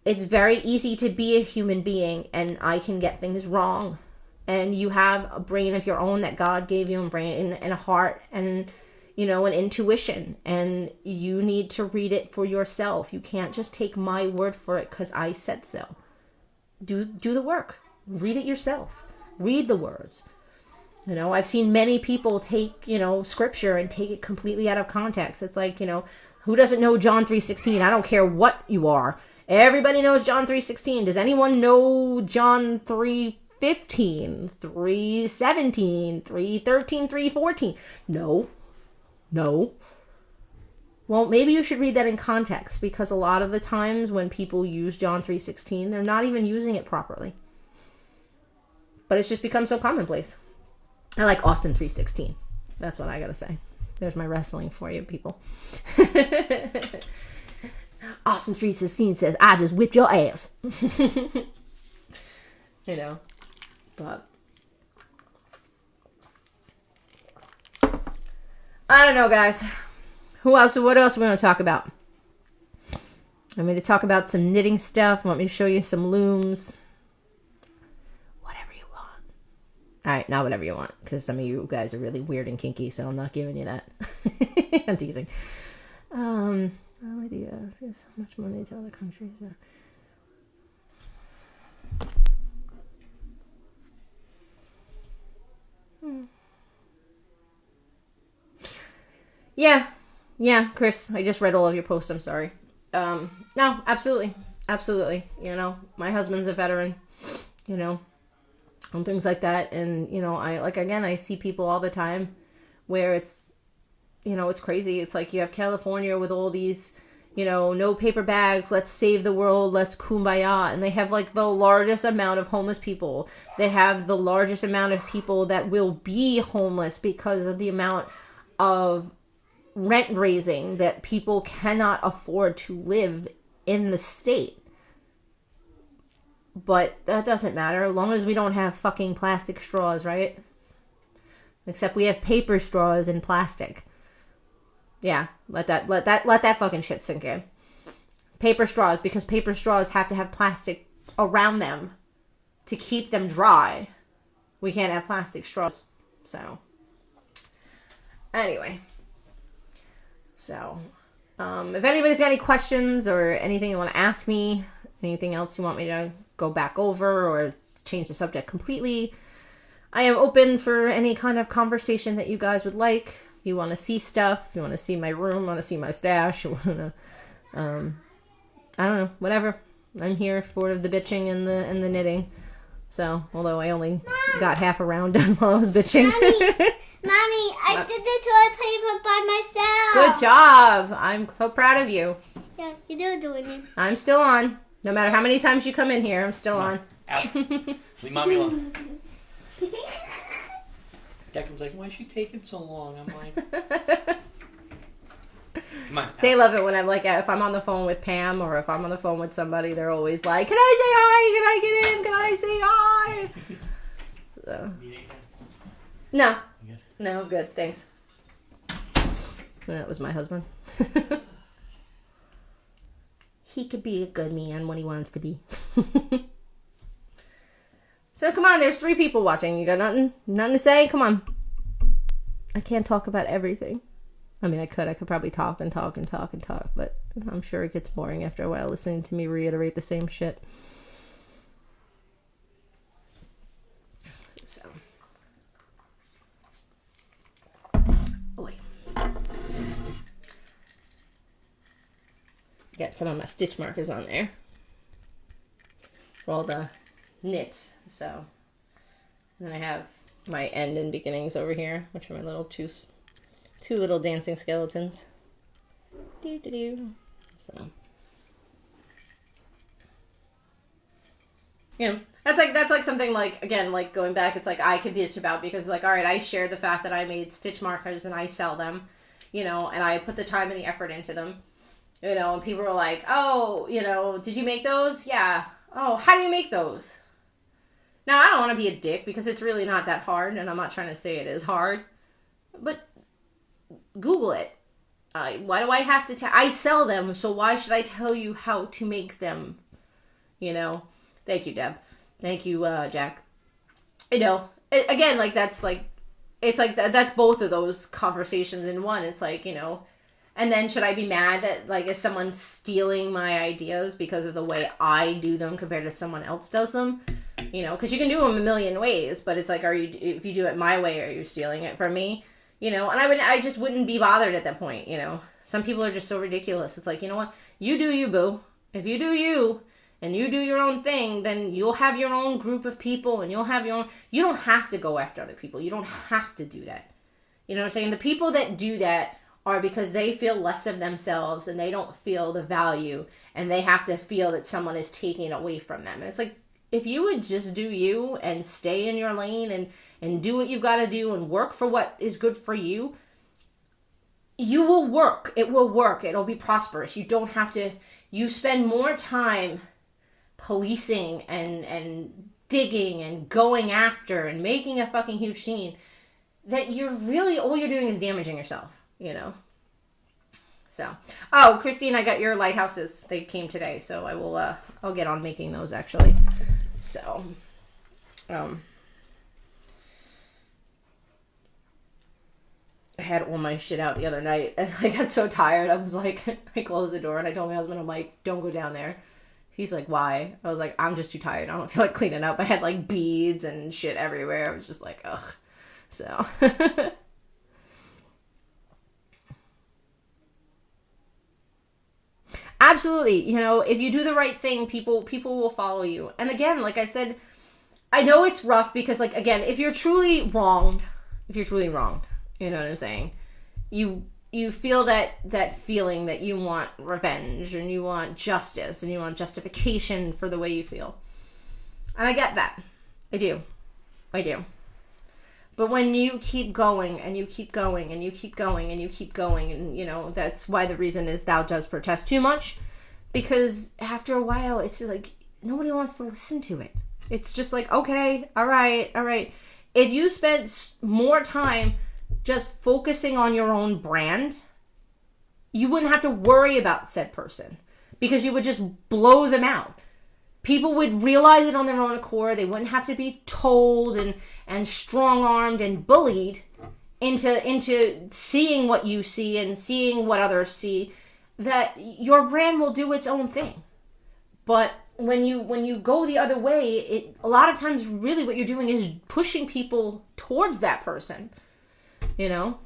easy to be a human being, and I can get things wrong. And you have a brain of your own that God gave you, and brain and a heart, and an intuition, and you need to read it for yourself. You can't just take my word for it because I said so. Do the work. Read it yourself. Read the words. I've seen many people take, scripture and take it completely out of context. It's like, who doesn't know John 3:16? I don't care what you are. Everybody knows John 3:16. Does anyone know John 3:15, 3:17, 3:13, 3:14? No. Well, maybe you should read that in context, because a lot of the times when people use John 3:16, they're not even using it properly. But it's just become so commonplace. I like Austin 3:16. That's what I gotta say. There's my wrestling for you, people. Austin 3:16 says, I just whipped your ass. But I don't know, guys. What else are we going to talk about? Want me to talk about some knitting stuff? Want me to show you some looms? Whatever you want. Alright, not whatever you want, because some of you guys are really weird and kinky, so I'm not giving you that. I'm teasing. How much money to other countries? Yeah, Chris, I just read all of your posts. I'm sorry. No, absolutely. My husband's a veteran, and things like that. And, I see people all the time where it's crazy. It's like you have California with all these, no paper bags, let's save the world, let's kumbaya. And they have like the largest amount of homeless people. They have the largest amount of people that will be homeless because of the amount of rent raising that people cannot afford to live in the state. But that doesn't matter as long as we don't have fucking plastic straws, right? Except we have paper straws and plastic. Yeah, let that fucking shit sink in. Paper straws, because paper straws have to have plastic around them to keep them dry. We can't have plastic straws. So, anyway. So, if anybody's got any questions or anything you want to ask me, anything else you want me to go back over or change the subject completely, I am open for any kind of conversation that you guys would like. If you want to see stuff, you want to see my room, want to see my stash, you want to, I don't know, whatever. I'm here for the bitching and the knitting. So, although I only got half a round done while I was bitching. Mommy, I did the toilet paper by myself. Good job. I'm so proud of you. Yeah, you do doing it. I'm still on. No matter how many times you come in here, I'm still on. Out. Leave mommy alone. Declan's like, why is she taking so long? I'm like, come on. They love it when I'm like, if I'm on the phone with Pam or if I'm on the phone with somebody, they're always like, can I say hi? Can I get in? Can I say hi? So, no. No, good. Thanks. That was my husband. He could be a good man when he wants to be. So come on, there's 3 people watching. You got nothing to say? Come on. I can't talk about everything. I mean, I could probably talk, but I'm sure it gets boring after a while listening to me reiterate the same shit. So. Oh, wait. Got some of my stitch markers on there. For all the knits. So, then I have my end and beginnings over here, which are my little two little dancing skeletons. So, you know, that's like something like, again, like going back, it's like I could bitch about because like, all right, I share the fact that I made stitch markers and I sell them, you know, and I put the time and the effort into them, you know, and people were like, oh, you know, did you make those? Yeah. Oh, how do you make those? Now, I don't want to be a dick because it's really not that hard, and I'm not trying to say it is hard, but Google it. Why do I have to I sell them, so why should I tell you how to make them? You know? Thank you, Deb. Thank you, Jack. You know, again, like, that's, like, it's like, that's both of those conversations in one. It's like, you know, and then should I be mad that, like, is someone stealing my ideas because of the way I do them compared to someone else does them? You know, because you can do them a million ways, but it's like, if you do it my way, are you stealing it from me? You know, and I just wouldn't be bothered at that point, you know. Some people are just so ridiculous. It's like, you know what? You do you, boo. If you do you, and you do your own thing, then you'll have your own group of people, and you'll have your own... You don't have to go after other people. You don't have to do that. You know what I'm saying? The people that do that are because they feel less of themselves, and they don't feel the value, and they have to feel that someone is taking it away from them. And it's like, if you would just do you and stay in your lane and do what you've got to do and work for what is good for you, you will work. It will work. It'll be prosperous. You don't have to... You spend more time policing and digging and going after and making a fucking huge scene that you're really... All you're doing is damaging yourself, you know? So... Oh, Christine, I got your lighthouses. They came today, so I will... I'll get on making those, actually. So, I had all my shit out the other night, and I got so tired, I was like, I closed the door, and I told my husband, I'm like, don't go down there. He's like, why? I was like, I'm just too tired, I don't feel like cleaning up. I had, like, beads and shit everywhere. I was just like, ugh. So, absolutely. You know, if you do the right thing, people will follow you. And again, like I said, I know it's rough because, like, again, if you're truly wronged, you know what I'm saying? You feel that feeling that you want revenge and you want justice and you want justification for the way you feel. And I get that. I do. But when you keep going and you keep going and you keep going and you keep going, and, you know, that's why the reason is thou does protest too much. Because after a while, it's just like, nobody wants to listen to it. It's just like, okay, all right. If you spent more time just focusing on your own brand, you wouldn't have to worry about said person because you would just blow them out. People would realize it on their own accord. They wouldn't have to be told and strong-armed and bullied into seeing what you see and seeing what others see. That your brand will do its own thing. But when you go the other way, a lot of times really what you're doing is pushing people towards that person. You know?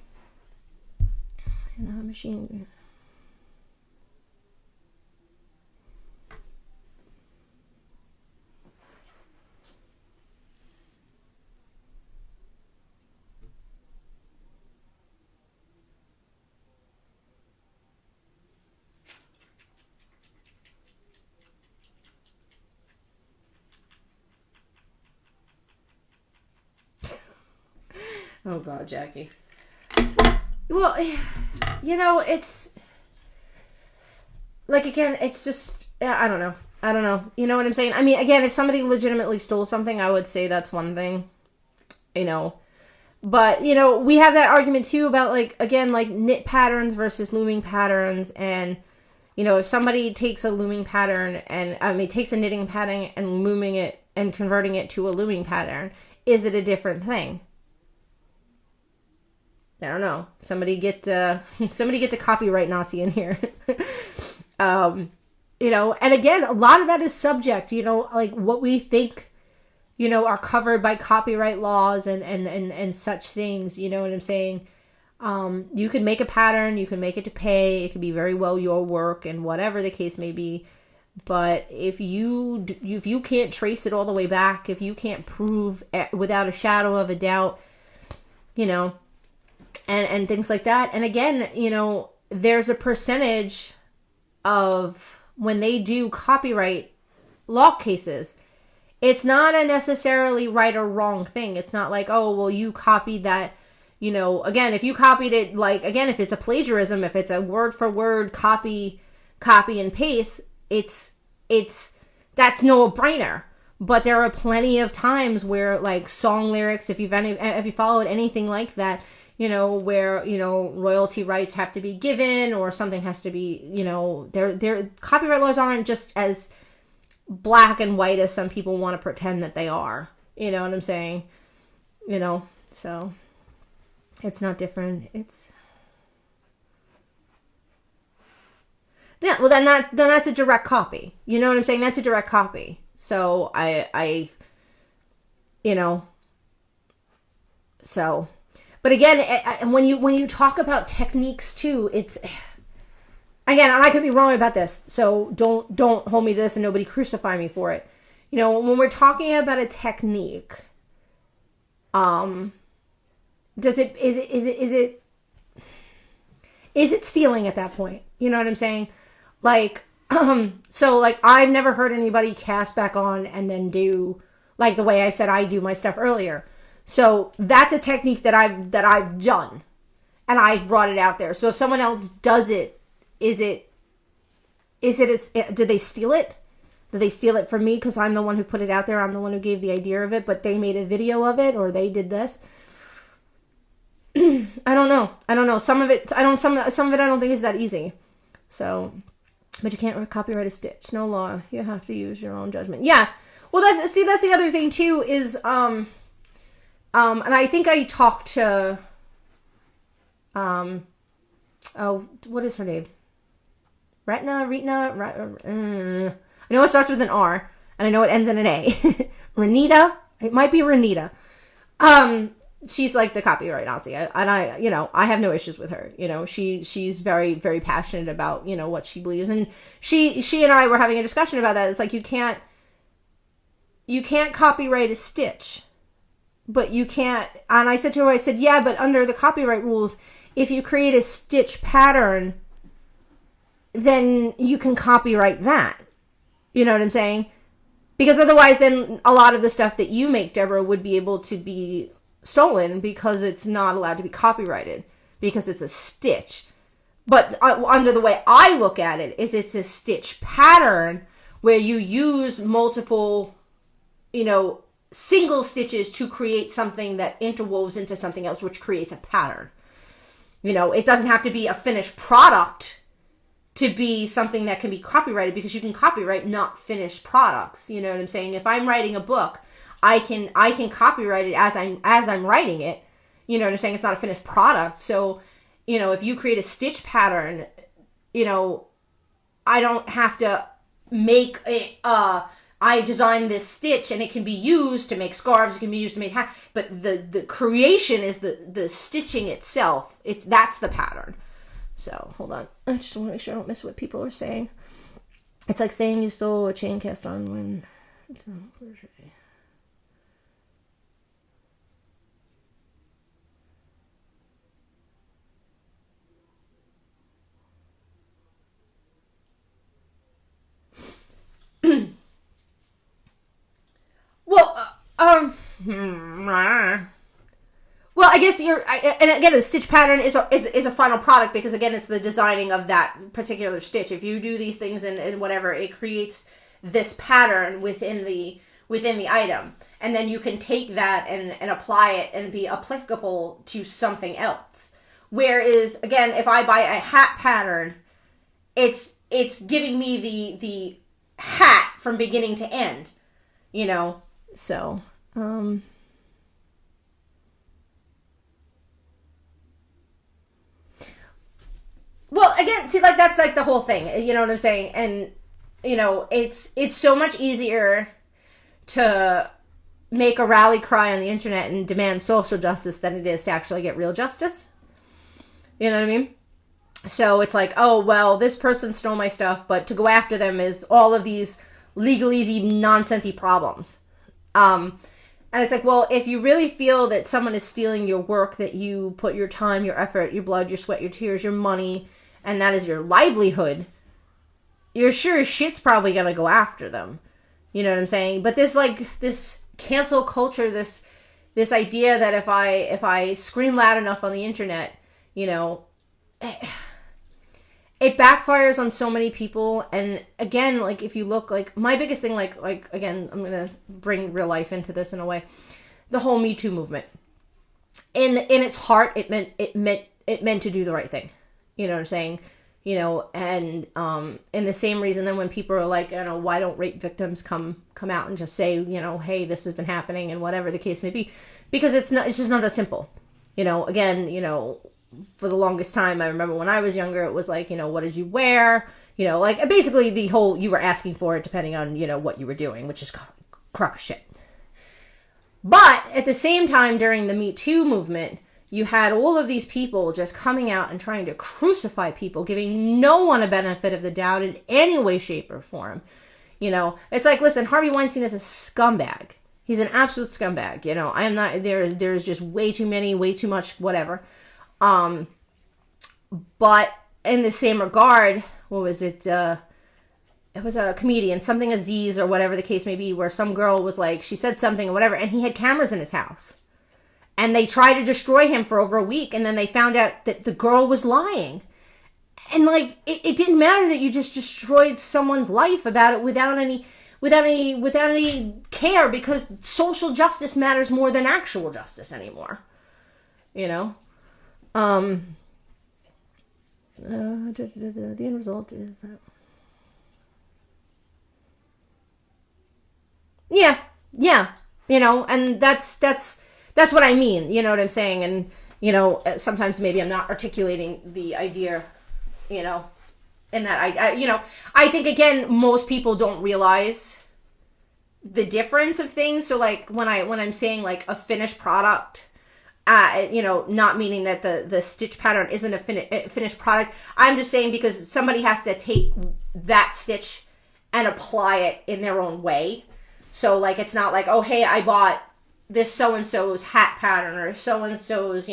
Machine. Oh God, Jackie. Well, you know, it's like, again, it's just, I don't know. You know what I'm saying? I mean, again, if somebody legitimately stole something, I would say that's one thing, you know. But, you know, we have that argument too about, like, again, like knit patterns versus looming patterns. And, you know, if somebody takes a looming pattern takes a knitting pattern and looming it and converting it to a looming pattern, is it a different thing? I don't know. Somebody get the copyright Nazi in here. You know, and again, a lot of that is subject, you know, like what we think, you know, are covered by copyright laws and such things, you know what I'm saying? You can make a pattern, you can make it to pay, it could be very well your work and whatever the case may be. But if you can't trace it all the way back, if you can't prove without a shadow of a doubt, you know, and things like that. And again, you know, there's a percentage of when they do copyright law cases, it's not a necessarily right or wrong thing. It's not like, oh, well, you copied that, you know, again, if you copied it, like, again, if it's a plagiarism, if it's a word for word copy and paste, that's no brainer. But there are plenty of times where, like, song lyrics, if you followed anything like that, you know, where, you know, royalty rights have to be given or something has to be, you know, their copyright laws aren't just as black and white as some people want to pretend that they are. You know what I'm saying? You know, so it's not different. Yeah, well then that's a direct copy. You know what I'm saying? That's a direct copy. So I you know, so. But again, when you talk about techniques too, it's, again, and I could be wrong about this, so don't hold me to this and nobody crucify me for it. You know, when we're talking about a technique, is it stealing at that point? You know what I'm saying? Like, so like I've never heard anybody cast back on and then do like the way I said I do my stuff earlier. So that's a technique that I've done, and I've brought it out there. So if someone else does it, did they steal it? Did they steal it from me because I'm the one who put it out there? I'm the one who gave the idea of it, but they made a video of it, or they did this. I don't know. Some of it I don't think is that easy. So, but you can't copyright a stitch. No law. You have to use your own judgment. Yeah. Well, that's the other thing too is and I think I talked to, what is her name? Retna? I know it starts with an R, and I know it ends in an A. Renita? It might be Renita. She's like the copyright Nazi, and I, you know, I have no issues with her. You know, she's very, very passionate about, you know, what she believes, and she and I were having a discussion about that. It's like you can't copyright a stitch. But you can't, and I said to her, yeah, but under the copyright rules, if you create a stitch pattern, then you can copyright that. You know what I'm saying? Because otherwise, then a lot of the stuff that you make, Deborah, would be able to be stolen because it's not allowed to be copyrighted because it's a stitch. But under the way I look at it, is it's a stitch pattern, where you use multiple, single stitches to create something that interwoves into something else, which creates a pattern. It doesn't have to be a finished product to be something that can be copyrighted, because you can copyright not finished products. You know what I'm saying? If I'm writing a book, I can copyright it as I'm writing it. You know what I'm saying? It's not a finished product. So, if you create a stitch pattern, I don't have to make it, I designed this stitch and it can be used to make scarves, it can be used to make hats, but the creation is the stitching itself. That's the pattern. So, hold on. I just want to make sure I don't miss what people are saying. It's like saying you stole a chain cast on when it's a crochet. Well, I guess and again, a stitch pattern is a final product, because again, it's the designing of that particular stitch. If you do these things and whatever, it creates this pattern within the item, and then you can take that and apply it and be applicable to something else. Whereas, again, if I buy a hat pattern, it's giving me the hat from beginning to end, so, well, again, see, like, that's like the whole thing, you know what I'm saying? And, it's so much easier to make a rally cry on the internet and demand social justice than it is to actually get real justice. You know what I mean? So it's like, oh, well, this person stole my stuff, but to go after them is all of these legalese, nonsensy problems. And it's like, well, if you really feel that someone is stealing your work, that you put your time, your effort, your blood, your sweat, your tears, your money, and that is your livelihood, you're sure as shit's probably gonna go after them. You know what I'm saying? But this cancel culture, this idea that if I scream loud enough on the internet, it backfires on so many people. And again, like, if you look, like, my biggest thing, like again, I'm gonna bring real life into this in a way, the whole Me Too movement. In its heart, it meant to do the right thing. You know what I'm saying? And in the same reason, then when people are like, why don't rape victims come out and just say, hey, this has been happening, and whatever the case may be, because it's just not that simple. Again, for the longest time, I remember when I was younger, it was like, what did you wear? Like, basically the whole, you were asking for it depending on, what you were doing, which is crock of shit. But at the same time, during the Me Too movement, you had all of these people just coming out and trying to crucify people, giving no one a benefit of the doubt in any way, shape, or form. It's like, listen, Harvey Weinstein is a scumbag. He's an absolute scumbag. I am not, there's just way too many, way too much, whatever. But in the same regard, what was it? It was a comedian, something Aziz or whatever the case may be, where some girl was like, she said something or whatever, and he had cameras in his house. And they tried to destroy him for over a week, and then they found out that the girl was lying. And, like, it didn't matter that you just destroyed someone's life about it without any care, because social justice matters more than actual justice anymore. The end result is that. Yeah. And that's what I mean. You know what I'm saying? And, sometimes maybe I'm not articulating the idea, and that I think, again, most people don't realize the difference of things. So, like, when I'm saying, like, a finished product, not meaning that the stitch pattern isn't a finished product. I'm just saying because somebody has to take that stitch and apply it in their own way. So, like, it's not like, oh, hey, I bought this so-and-so's hat pattern or so-and-so's,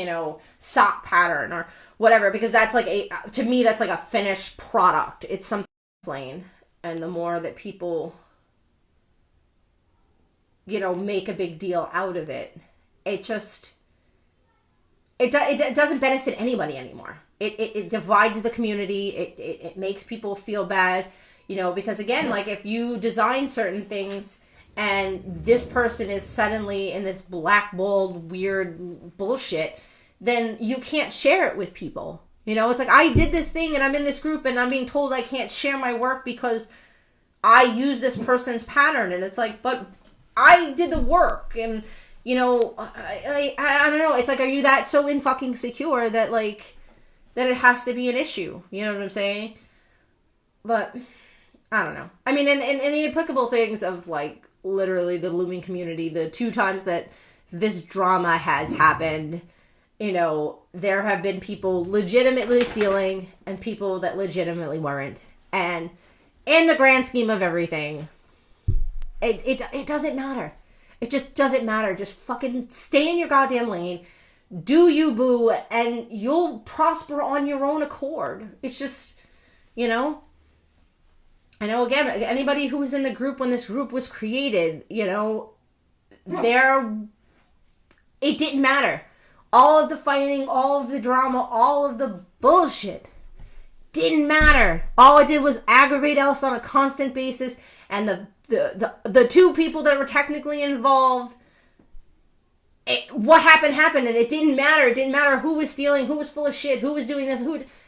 sock pattern or whatever, because that's like to me, that's like a finished product. It's something plain. And the more that people, make a big deal out of it, it just, it doesn't benefit anybody anymore. It divides the community. It makes people feel bad. You know, because again, like if you design certain things and this person is suddenly in this blackballed weird bullshit, then you can't share it with people. You know, it's like I did this thing and I'm in this group and I'm being told I can't share my work because I use this person's pattern. And it's like, but I did the work. And, you know, I don't know. It's like, are you that so in fucking secure that like, that it has to be an issue? You know what I'm saying? But I don't know. I mean, in the applicable things of like literally the looming community, the 2 times that this drama has happened, you know, there have been people legitimately stealing and people that legitimately weren't. And in the grand scheme of everything, it doesn't matter. It just doesn't matter. Just fucking stay in your goddamn lane. Do you, boo, and you'll prosper on your own accord. It's just, you know, I know, again, anybody who was in the group when this group was created, you know, it didn't matter. All of the fighting, all of the drama, all of the bullshit didn't matter. All it did was aggravate us on a constant basis. And the 2 people that were technically involved, what happened, and it didn't matter. It didn't matter who was stealing, who was full of shit, who was doing this,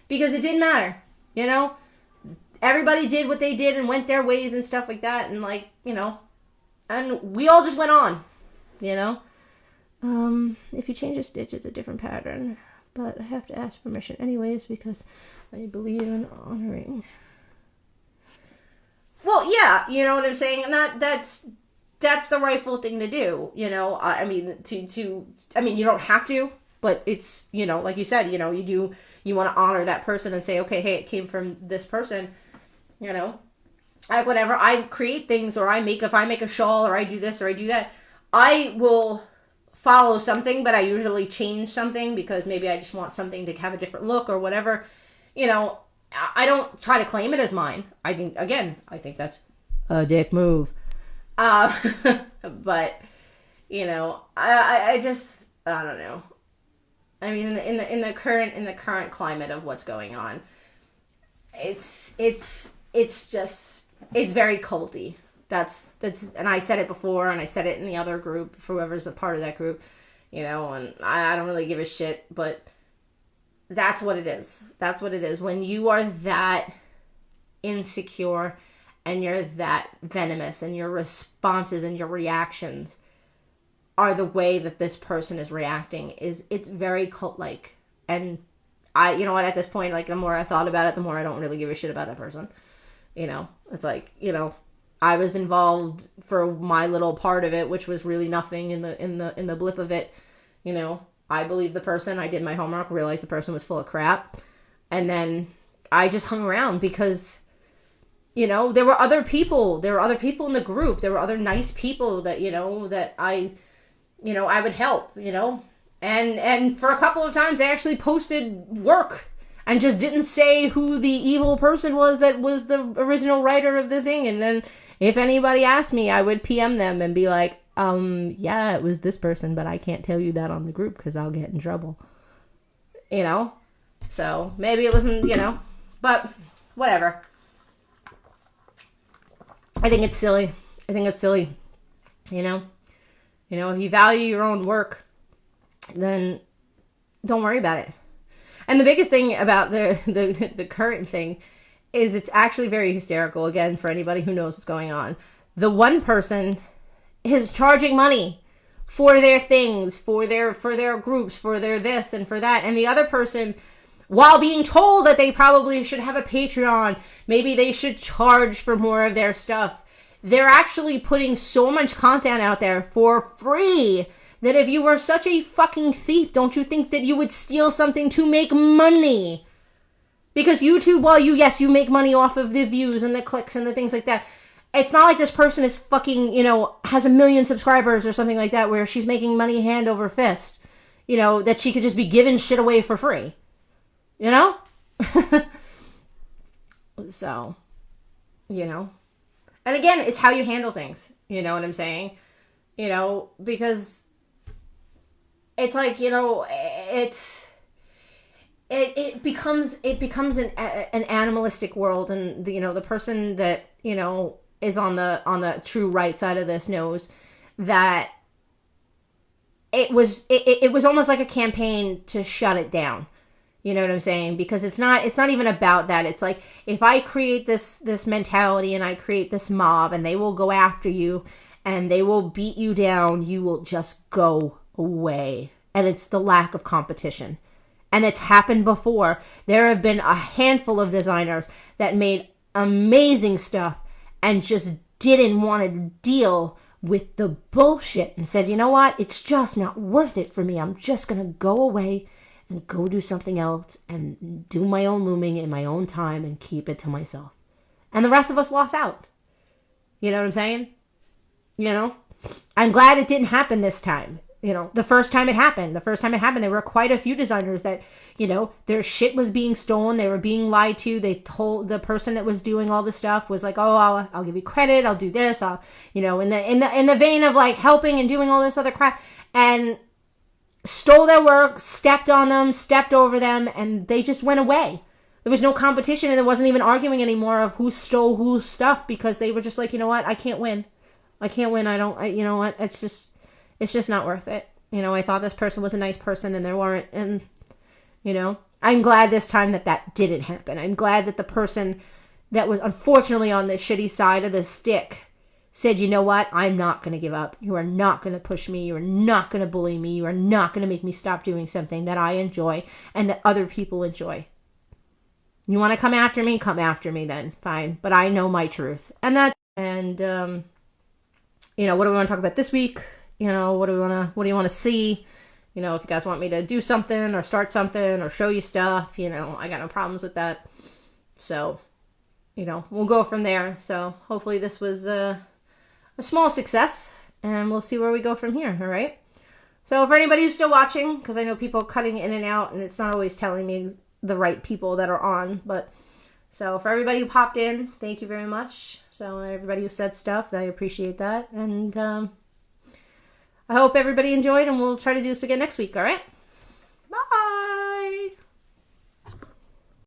because it didn't matter. You know, everybody did what they did and went their ways and stuff like that. And like, you know, and we all just went on. You know. If you change a stitch, it's a different pattern, but I have to ask permission anyways because I believe in honoring. Well, yeah, you know what I'm saying, and that's the rightful thing to do, you know. I mean, I mean, you don't have to, but it's, you know, like you said, you know, you want to honor that person and say, okay, hey, it came from this person, you know. Like whenever I create things or if I make a shawl or I do this or I do that, I will follow something, but I usually change something because maybe I just want something to have a different look or whatever. You know, I don't try to claim it as mine. I think that's a dick move. But, you know, I don't know. I mean, in the current climate of what's going on, it's very culty. That's, and I said it before, and I said it in the other group, for whoever's a part of that group, you know, and I don't really give a shit, but that's what it is. That's what it is. When you are that insecure and you're that venomous and your responses and your reactions are the way that this person is reacting, it's very cult-like. And I, you know what, at this point, like, the more I thought about it, the more I don't really give a shit about that person. You know, it's like, you know, I was involved for my little part of it, which was really nothing in the blip of it. You know, I believed the person, I did my homework, realized the person was full of crap. And then I just hung around because, you know, there were other people in the group. There were other nice people that, you know, that I would help, you know. And for a couple of times I actually posted work and just didn't say who the evil person was that was the original writer of the thing. And then if anybody asked me, I would PM them and be like, yeah, it was this person, but I can't tell you that on the group because I'll get in trouble. You know? So maybe it wasn't, you know, but whatever. I think it's silly. You know? You know, if you value your own work, then don't worry about it. And the biggest thing about the current thing is it's actually very hysterical, again, for anybody who knows what's going on. The one person is charging money for their things, for their groups, for their this and for that. And the other person, while being told that they probably should have a Patreon, maybe they should charge for more of their stuff, they're actually putting so much content out there for free that if you were such a fucking thief, don't you think that you would steal something to make money? Because YouTube, while you make money off of the views and the clicks and the things like that, it's not like this person is fucking, you know, has 1 million subscribers or something like that where she's making money hand over fist, you know, that she could just be giving shit away for free. You know? So, you know. And again, it's how you handle things. You know what I'm saying? You know, because it's like, you know, it becomes an animalistic world, and the person that is on the true right side of this knows that it was almost like a campaign to shut it down. You know what I'm saying? Because it's not even about that. It's like, if I create this mentality and I create this mob and they will go after you and they will beat you down, you will just go away. And it's the lack of competition. And it's happened before. There have been a handful of designers that made amazing stuff and just didn't want to deal with the bullshit and said, you know what? It's just not worth it for me. I'm just going to go away and go do something else and do my own looming in my own time and keep it to myself. And the rest of us lost out. You know what I'm saying? I'm glad it didn't happen this time. The first time it happened, there were quite a few designers that, their shit was being stolen. They were being lied to. They told the person that was doing all the stuff was like, oh, I'll give you credit. I'll do this. I'll, in the vein of like helping and doing all this other crap, and stole their work, stepped on them, stepped over them, and they just went away. There was no competition, and there wasn't even arguing anymore of who stole whose stuff, because they were just like, you know what? I can't win. You know what? It's just not worth it. I thought this person was a nice person and they weren't. And, I'm glad this time that didn't happen. I'm glad that the person that was unfortunately on the shitty side of the stick said, you know what? I'm not going to give up. You are not going to push me. You are not going to bully me. You are not going to make me stop doing something that I enjoy and that other people enjoy. You want to come after me? Come after me then. Fine. But I know my truth. And what do we want to talk about this week? What do you want to see? If you guys want me to do something or start something or show you stuff, I got no problems with that. So, we'll go from there. So hopefully this was a small success, and we'll see where we go from here. All right. So for anybody who's still watching, because I know people are cutting in and out and it's not always telling me the right people that are on, but so for everybody who popped in, thank you very much. So everybody who said stuff, I appreciate that. And, I hope everybody enjoyed, and we'll try to do this again next week, all right? Bye!